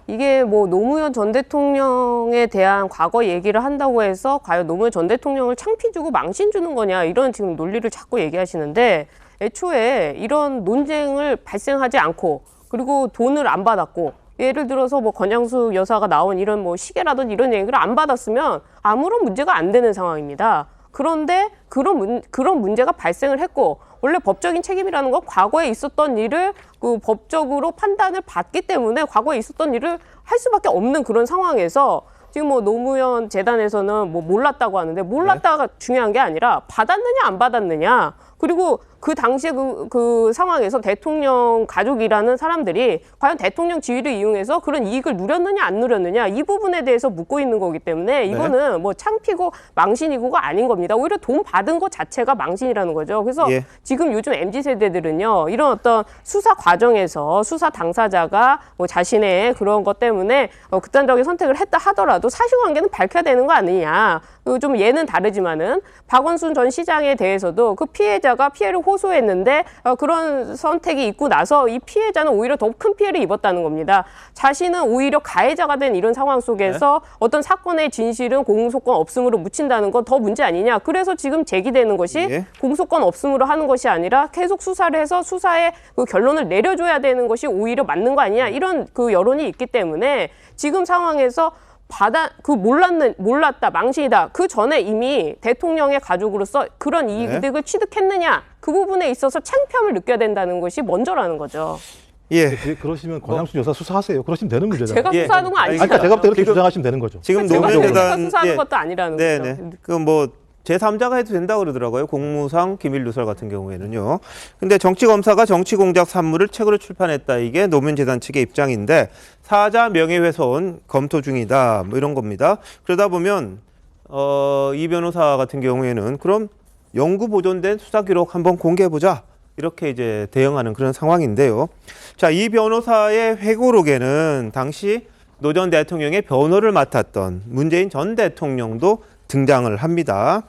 이게 뭐 노무현 전 대통령에 대한 과거 얘기를 한다고 해서 과연 노무현 전 대통령을 창피 주고 망신 주는 거냐 이런 지금 논리를 자꾸 얘기하시는데 애초에 이런 논쟁을 발생하지 않고 그리고 돈을 안 받았고 예를 들어서 뭐 권양수 여사가 나온 이런 뭐 시계라든지 이런 얘기를 안 받았으면 아무런 문제가 안 되는 상황입니다. 그런데 그런 문제가 발생을 했고 원래 법적인 책임이라는 건 과거에 있었던 일을 그 법적으로 판단을 받기 때문에 과거에 있었던 일을 할 수밖에 없는 그런 상황에서 지금 뭐 노무현 재단에서는 뭐 몰랐다고 하는데 몰랐다가 중요한 게 아니라 받았느냐 안 받았느냐 그리고 그 당시에 그 상황에서 대통령 가족이라는 사람들이 과연 대통령 지위를 이용해서 그런 이익을 누렸느냐 안 누렸느냐 이 부분에 대해서 묻고 있는 거기 때문에 이거는 뭐 창피고 망신이고가 아닌 겁니다. 오히려 돈 받은 것 자체가 망신이라는 거죠. 그래서 지금 요즘 MZ세대들은요. 이런 어떤 수사 과정에서 수사 당사자가 뭐 자신의 그런 것 때문에 극단적인 선택을 했다 하더라도 사실관계는 밝혀야 되는 거 아니냐. 좀 예는 다르지만은 박원순 전 시장에 대해서도 그 피해자가 피해를 호소했는데 그런 선택이 있고 나서 이 피해자는 오히려 더 큰 피해를 입었다는 겁니다. 자신은 오히려 가해자가 된 이런 상황 속에서 어떤 사건의 진실은 공소권 없음으로 묻힌다는 건 더 문제 아니냐. 그래서 지금 제기되는 것이 공소권 없음으로 하는 것이 아니라 계속 수사를 해서 수사의 그 결론을 내려줘야 되는 것이 오히려 맞는 거 아니냐. 이런 그 여론이 있기 때문에 지금 상황에서 몰랐다, 망신이다. 그 전에 이미 대통령의 가족으로서 그런 이득을 취득했느냐. 그 부분에 있어서 창피함을 느껴야 된다는 것이 먼저라는 거죠. 그러시면 권양수 여사 수사하세요. 그러시면 되는 문제잖아요. 제가 수사하는 건 아니죠. 그러니까 제가 그렇게 주장하시면 되는 거죠. 지금 제가 노무현 재단 수사하는 것도 아니라는 거죠. 그 뭐 제3자가 해도 된다고 그러더라고요. 공무상 기밀 누설 같은 경우에는요. 근데 정치검사가 정치공작 산물을 책으로 출판했다. 이게 노무현 재단 측의 입장인데 사자 명예훼손 검토 중이다. 뭐 이런 겁니다. 그러다 보면 이 변호사 같은 경우에는 그럼 영구 보존된 수사 기록 한번 공개해보자. 이렇게 이제 대응하는 그런 상황인데요. 자, 이 변호사의 회고록에는 당시 노 전 대통령의 변호를 맡았던 문재인 전 대통령도 등장을 합니다.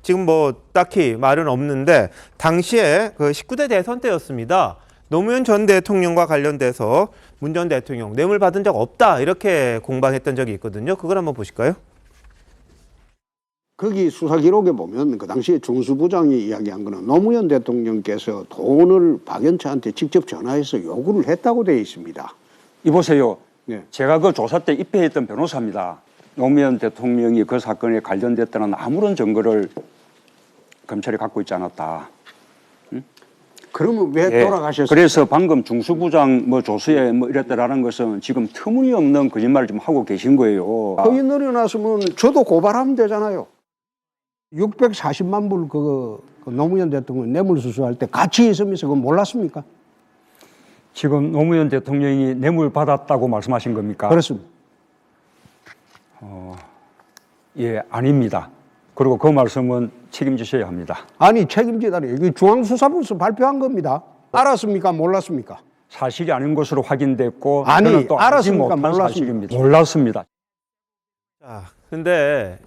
지금 뭐 딱히 말은 없는데 당시에 그 19대 대선 때였습니다. 노무현 전 대통령과 관련돼서 문 전 대통령 뇌물 받은 적 없다 이렇게 공방했던 적이 있거든요. 그걸 한번 보실까요? 거기 수사 기록에 보면 그 당시에 중수부장이 이야기한 거는 노무현 대통령께서 돈을 박연차한테 직접 전화해서 요구를 했다고 되어 있습니다. 이보세요. 제가 그 조사 때 입회했던 변호사입니다. 노무현 대통령이 그 사건에 관련됐다는 아무런 증거를 검찰이 갖고 있지 않았다. 응? 그러면 왜 돌아가셨어요? 그래서 방금 중수부장 뭐 조수에 뭐 이랬다라는 것은 지금 터무니없는 거짓말을 좀 하고 계신 거예요. 거기 내려놨으면 저도 고발하면 되잖아요. 640만 불 그 노무현 대통령 뇌물수수할 때 같이 있으면서 그거 몰랐습니까? 지금 노무현 대통령이 뇌물 받았다고 말씀하신 겁니까? 그렇습니다. 예, 아닙니다. 그리고 그 말씀은 책임지셔야 합니다. 아니 책임지다니 이게 중앙수사부에서 발표한 겁니다. 알았습니까? 몰랐습니까? 사실이 아닌 것으로 확인됐고 아니 또 알았습니까? 몰랐습니다. 몰랐습니다. 자, 근데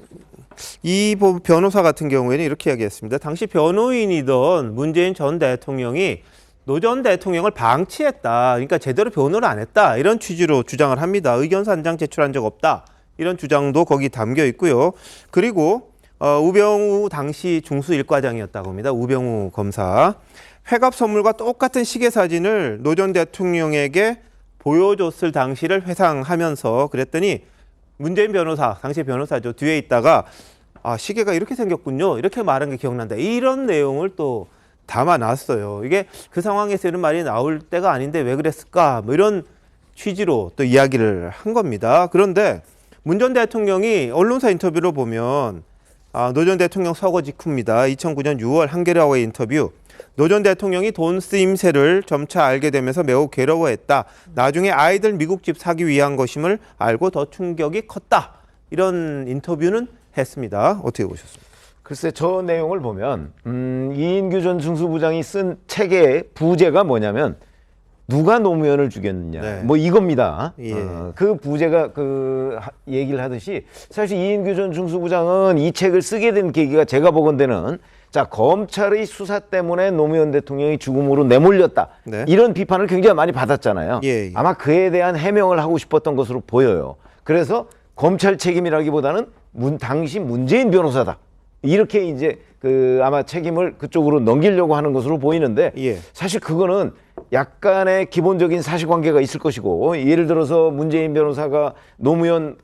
이 변호사 같은 경우에는 이렇게 이야기했습니다. 당시 변호인이던 문재인 전 대통령이 노 전 대통령을 방치했다. 그러니까 제대로 변호를 안 했다. 이런 취지로 주장을 합니다. 의견서 한 장 제출한 적 없다. 이런 주장도 거기 담겨 있고요. 그리고 우병우 당시 중수일과장이었다고 합니다. 우병우 검사. 회갑 선물과 똑같은 시계 사진을 노 전 대통령에게 보여줬을 당시를 회상하면서 그랬더니 문재인 변호사, 당시 변호사죠. 뒤에 있다가 시계가 이렇게 생겼군요. 이렇게 말한 게 기억난다. 이런 내용을 또 담아놨어요. 이게 그 상황에서 이런 말이 나올 때가 아닌데 왜 그랬을까? 뭐 이런 취지로 또 이야기를 한 겁니다. 그런데 문 전 대통령이 언론사 인터뷰로 보면 노 전 대통령 서거 직후입니다. 2009년 6월 한겨레와의 인터뷰. 노 전 대통령이 돈 쓰임새를 점차 알게 되면서 매우 괴로워했다. 나중에 아이들 미국집 사기 위한 것임을 알고 더 충격이 컸다. 이런 인터뷰는 했습니다. 어떻게 보셨습니까? 글쎄 저 내용을 보면 이인규 전 중수부장이 쓴 책의 부제가 뭐냐면 누가 노무현을 죽였느냐 네. 뭐 이겁니다. 예. 그 부제가 얘기를 하듯이 사실 이인규 전 중수부장은 이 책을 쓰게 된 계기가 제가 보건대는 검찰의 수사 때문에 노무현 대통령이 죽음으로 내몰렸다. 네. 이런 비판을 굉장히 많이 받았잖아요. 예. 아마 그에 대한 해명을 하고 싶었던 것으로 보여요. 그래서 검찰 책임이라기보다는 당시 문재인 변호사다. 이렇게 이제 아마 책임을 그쪽으로 넘기려고 하는 것으로 보이는데 예. 사실 그거는 약간의 기본적인 사실관계가 있을 것이고 예를 들어서 문재인 변호사가 노무현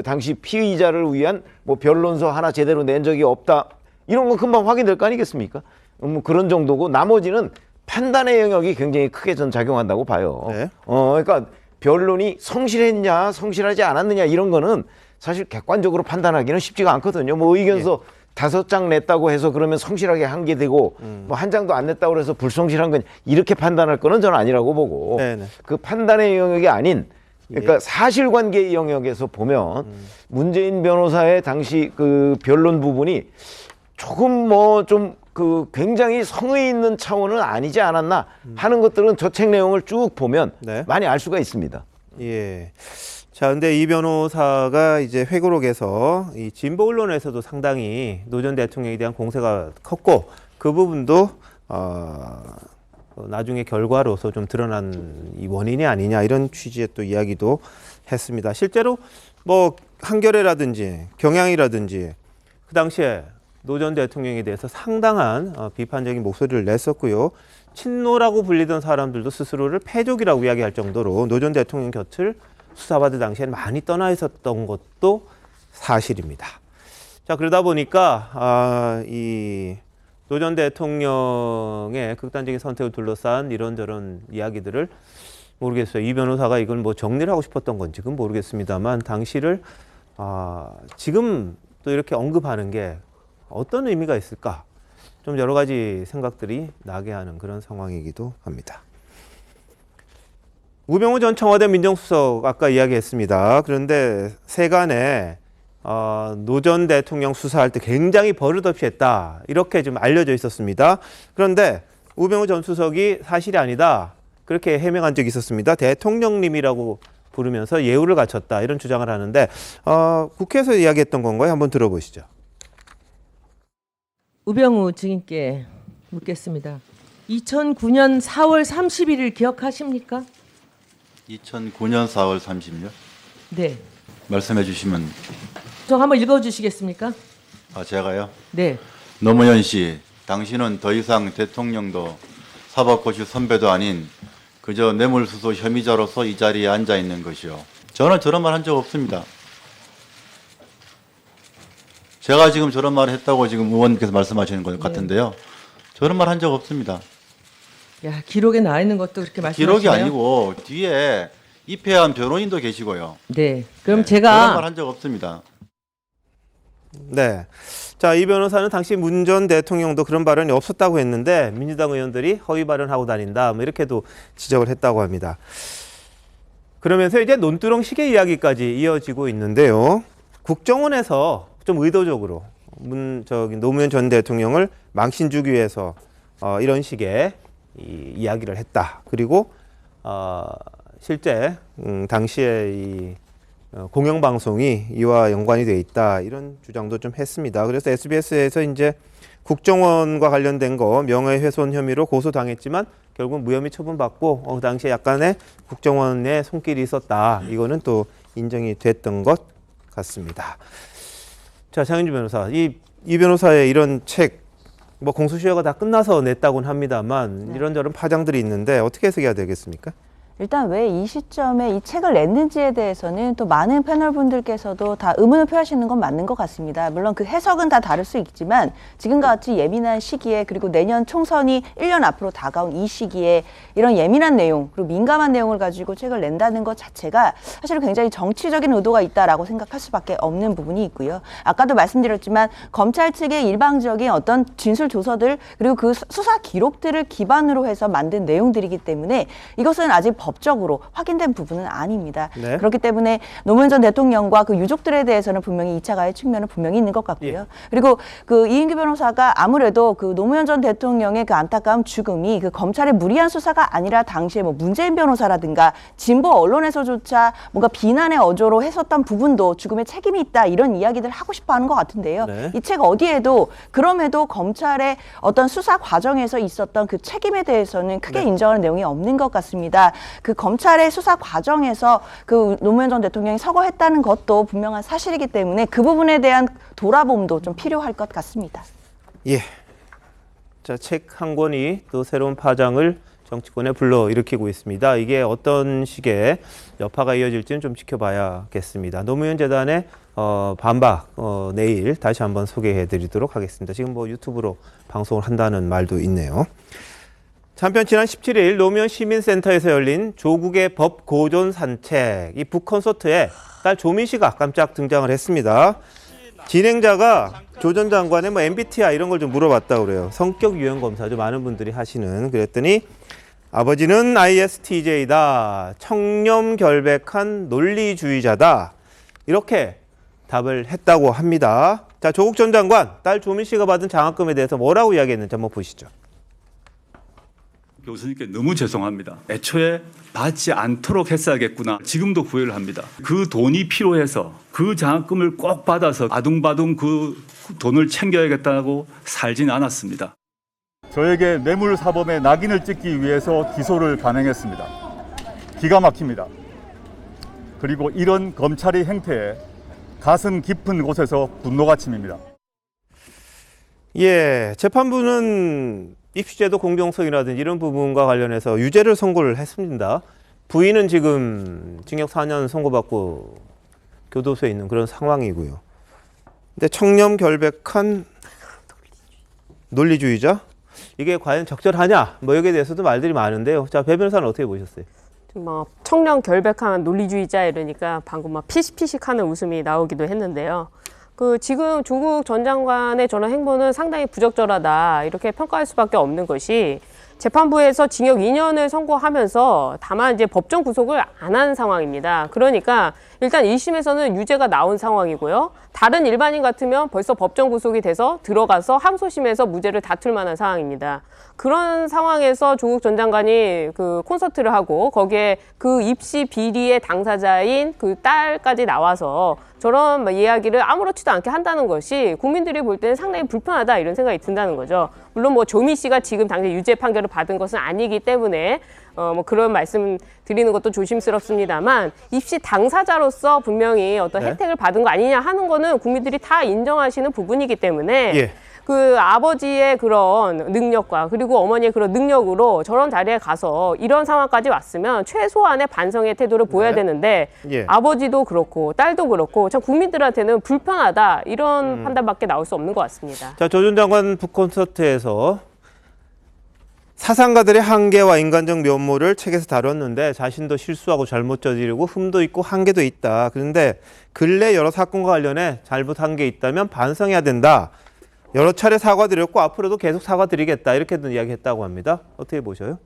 당시 피의자를 위한 뭐 변론서 하나 제대로 낸 적이 없다. 이런 건 금방 확인될 거 아니겠습니까? 뭐 그런 정도고 나머지는 판단의 영역이 굉장히 크게 전 작용한다고 봐요. 네. 그러니까 변론이 성실했냐 성실하지 않았느냐 이런 거는 사실 객관적으로 판단하기는 쉽지가 않거든요. 뭐 의견서 5장 냈다고 해서 그러면 성실하게 한 게 되고 뭐 한 장도 안 냈다고 해서 불성실한 건 이렇게 판단할 거는 저는 아니라고 보고 네네. 그 판단의 영역이 아닌 그러니까 사실관계의 영역에서 보면 문재인 변호사의 당시 그 변론 부분이 조금 뭐 좀 굉장히 성의 있는 차원은 아니지 않았나 하는 것들은 저 책 내용을 쭉 보면 네. 많이 알 수가 있습니다. 예. 자, 근데 이 변호사가 이제 회고록에서 이 진보 언론에서도 상당히 노 전 대통령에 대한 공세가 컸고 그 부분도 나중에 결과로서 좀 드러난 이 원인이 아니냐 이런 취지의 또 이야기도 했습니다. 실제로 뭐 한겨레라든지 경향이라든지 그 당시에 노 전 대통령에 대해서 상당한 비판적인 목소리를 냈었고요. 친노라고 불리던 사람들도 스스로를 패족이라고 이야기할 정도로 노 전 대통령 곁을 수사받을 당시에는 많이 떠나 있었던 것도 사실입니다. 자, 그러다 보니까 이 노 전 대통령의 극단적인 선택을 둘러싼 이런저런 이야기들을 모르겠어요. 이 변호사가 이걸 뭐 정리를 하고 싶었던 건지 그건 모르겠습니다만 당시를 지금 또 이렇게 언급하는 게 어떤 의미가 있을까? 좀 여러 가지 생각들이 나게 하는 그런 상황이기도 합니다. 우병우 전 청와대 민정수석 아까 이야기했습니다. 그런데 세간에 노 전 대통령 수사할 때 굉장히 버릇없이 했다. 이렇게 좀 알려져 있었습니다. 그런데 우병우 전 수석이 사실이 아니다. 그렇게 해명한 적이 있었습니다. 대통령님이라고 부르면서 예우를 갖췄다. 이런 주장을 하는데 국회에서 이야기했던 건가요? 한번 들어보시죠. 우병우 증인께 묻겠습니다. 2009년 4월 30일을 기억하십니까? 2009년 4월 30일? 네. 말씀해 주시면. 저 한번 읽어주시겠습니까? 제가요? 네. 노무현 씨, 당신은 더 이상 대통령도 사법고시 선배도 아닌 그저 뇌물수수 혐의자로서 이 자리에 앉아 있는 것이요. 저는 저런 말 한 적 없습니다. 제가 지금 저런 말을 했다고 지금 의원님께서 말씀하시는 것 같은데요. 저런 말 한 적 없습니다. 야, 기록에 나와 있는 것도 그렇게 말씀하시나요? 기록이 아니고 뒤에 입회한 변호인도 계시고요. 네. 그럼 네, 제가 저런 말 한 적 없습니다. 네. 자, 이 변호사는 당시 문 전 대통령도 그런 발언이 없었다고 했는데 민주당 의원들이 허위 발언하고 다닌다. 뭐 이렇게도 지적을 했다고 합니다. 그러면서 이제 논두렁 시계 이야기까지 이어지고 있는데요. 국정원에서 좀 의도적으로 노무현 전 대통령을 망신 주기 위해서 이런 식의 이야기를 했다. 그리고 실제 당시에 이 공영방송이 이와 연관이 돼 있다. 이런 주장도 좀 했습니다. 그래서 SBS에서 이제 국정원과 관련된 거 명예훼손 혐의로 고소당했지만 결국 무혐의 처분받고 그 당시에 약간의 국정원의 손길이 있었다. 이거는 또 인정이 됐던 것 같습니다. 자, 장윤주 변호사, 이 변호사의 이런 책 뭐 공소시효가 다 끝나서 냈다고는 합니다만 이런저런 파장들이 있는데 어떻게 해석해야 되겠습니까? 일단 왜 이 시점에 이 책을 냈는지에 대해서는 또 많은 패널분들께서도 다 의문을 표하시는 건 맞는 것 같습니다. 물론 그 해석은 다 다를 수 있지만 지금과 같이 예민한 시기에 그리고 내년 총선이 1년 앞으로 다가온 이 시기에 이런 예민한 내용 그리고 민감한 내용을 가지고 책을 낸다는 것 자체가 사실 굉장히 정치적인 의도가 있다라고 생각할 수밖에 없는 부분이 있고요. 아까도 말씀드렸지만 검찰 측의 일방적인 어떤 진술 조서들 그리고 그 수사 기록들을 기반으로 해서 만든 내용들이기 때문에 이것은 아직 법적으로 확인된 부분은 아닙니다. 네. 그렇기 때문에 노무현 전 대통령과 그 유족들에 대해서는 분명히 2차 가해 측면은 분명히 있는 것 같고요. 예. 그리고 그 이인규 변호사가 아무래도 그 노무현 전 대통령의 그 안타까운 죽음이 그 검찰의 무리한 수사가 아니라 당시에 뭐 문재인 변호사라든가 진보 언론에서조차 뭔가 비난의 어조로 했었던 부분도 죽음에 책임이 있다 이런 이야기들 하고 싶어 하는 것 같은데요. 네. 이 책 어디에도 그럼에도 검찰의 어떤 수사 과정에서 있었던 그 책임에 대해서는 크게 인정하는 내용이 없는 것 같습니다. 그 검찰의 수사 과정에서 그 노무현 전 대통령이 서거했다는 것도 분명한 사실이기 때문에 그 부분에 대한 돌아봄도 좀 필요할 것 같습니다. 예. 자, 책 한 권이 또 새로운 파장을 정치권에 불러일으키고 있습니다. 이게 어떤 식의 여파가 이어질지는 좀 지켜봐야겠습니다. 노무현 재단의 반박 내일 다시 한번 소개해드리도록 하겠습니다. 지금 뭐 유튜브로 방송을 한다는 말도 있네요. 한편 지난 17일 노무현 시민센터에서 열린 조국의 법 고전 산책 이 북콘서트에 딸 조민 씨가 깜짝 등장을 했습니다. 진행자가 조 전 장관의 뭐 MBTI 이런 걸 좀 물어봤다고 그래요. 성격 유형 검사죠. 많은 분들이 하시는. 그랬더니 아버지는 ISTJ다. 청렴 결백한 논리주의자다. 이렇게 답을 했다고 합니다. 자, 조국 전 장관, 딸 조민 씨가 받은 장학금에 대해서 뭐라고 이야기했는지 한번 보시죠. 교수님께 너무 죄송합니다. 애초에 받지 않도록 했어야겠구나. 지금도 후회를 합니다. 그 돈이 필요해서 그 장학금을 꼭 받아서 아둥바둥 그 돈을 챙겨야겠다고 살진 않았습니다. 저에게 뇌물사범의 낙인을 찍기 위해서 기소를 단행했습니다. 기가 막힙니다. 그리고 이런 검찰의 행태에 가슴 깊은 곳에서 분노가 치밉니다. 예, 재판부는 입시제도 공정성이라든지 이런 부분과 관련해서 유죄를 선고를 했습니다. 부인은 지금 징역 4년 선고받고 교도소에 있는 그런 상황이고요. 근데 청렴 결백한 논리주의자? 이게 과연 적절하냐? 뭐 여기에 대해서도 말들이 많은데요. 자, 배 변호사는 어떻게 보셨어요? 뭐 청렴 결백한 논리주의자 이러니까 방금 막 피식피식하는 웃음이 나오기도 했는데요. 그 지금 조국 전 장관의 저런 행보는 상당히 부적절하다 이렇게 평가할 수밖에 없는 것이 재판부에서 징역 2년을 선고하면서 다만 이제 법정 구속을 안 한 상황입니다. 그러니까 일단 1심에서는 유죄가 나온 상황이고요. 다른 일반인 같으면 벌써 법정 구속이 돼서 들어가서 항소심에서 무죄를 다툴 만한 상황입니다. 그런 상황에서 조국 전 장관이 그 콘서트를 하고 거기에 그 입시 비리의 당사자인 그 딸까지 나와서 저런 이야기를 아무렇지도 않게 한다는 것이 국민들이 볼 때는 상당히 불편하다 이런 생각이 든다는 거죠. 물론 뭐 조민 씨가 지금 당장 유죄 판결을 받은 것은 아니기 때문에 뭐 그런 말씀 드리는 것도 조심스럽습니다만 입시 당사자로서 분명히 어떤 혜택을 받은 거 아니냐 하는 거는 국민들이 다 인정하시는 부분이기 때문에 그 아버지의 그런 능력과 그리고 어머니의 그런 능력으로 저런 자리에 가서 이런 상황까지 왔으면 최소한의 반성의 태도를 보여야 되는데 아버지도 그렇고 딸도 그렇고 참 국민들한테는 불편하다 이런 판단밖에 나올 수 없는 것 같습니다. 자, 조 전 장관 북콘서트에서 사상가들의 한계와 인간적 면모를 책에서 다뤘는데 자신도 실수하고 잘못 저지르고 흠도 있고 한계도 있다. 그런데 근래 여러 사건과 관련해 잘못한 게 있다면 반성해야 된다. 여러 차례 사과드렸고 앞으로도 계속 사과드리겠다. 이렇게도 이야기했다고 합니다. 어떻게 보셔요?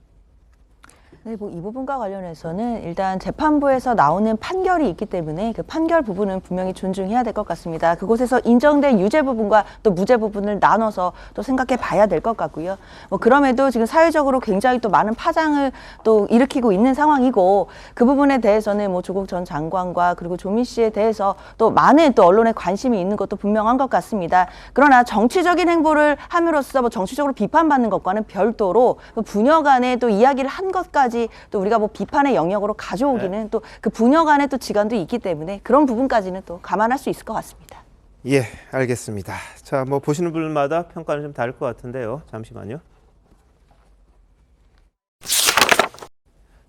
네, 뭐 이 부분과 관련해서는 일단 재판부에서 나오는 판결이 있기 때문에 그 판결 부분은 분명히 존중해야 될 것 같습니다. 그곳에서 인정된 유죄 부분과 또 무죄 부분을 나눠서 또 생각해 봐야 될 것 같고요. 뭐 그럼에도 지금 사회적으로 굉장히 또 많은 파장을 또 일으키고 있는 상황이고 그 부분에 대해서는 뭐 조국 전 장관과 그리고 조민 씨에 대해서 또 많은 또 언론의 관심이 있는 것도 분명한 것 같습니다. 그러나 정치적인 행보를 함으로써 뭐 정치적으로 비판받는 것과는 별도로 부녀 간에 또 이야기를 한 것까지 또 우리가 뭐 비판의 영역으로 가져오기는 또 그 부녀 간의 또 지간도 있기 때문에 그런 부분까지는 또 감안할 수 있을 것 같습니다. 예, 알겠습니다. 자, 뭐 보시는 분마다 평가는 좀 다를 것 같은데요. 잠시만요.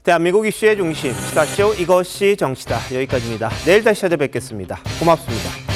대한민국 이슈의 중심, 시사쇼 이것이 정치다. 여기까지입니다. 내일 다시 찾아뵙겠습니다. 고맙습니다.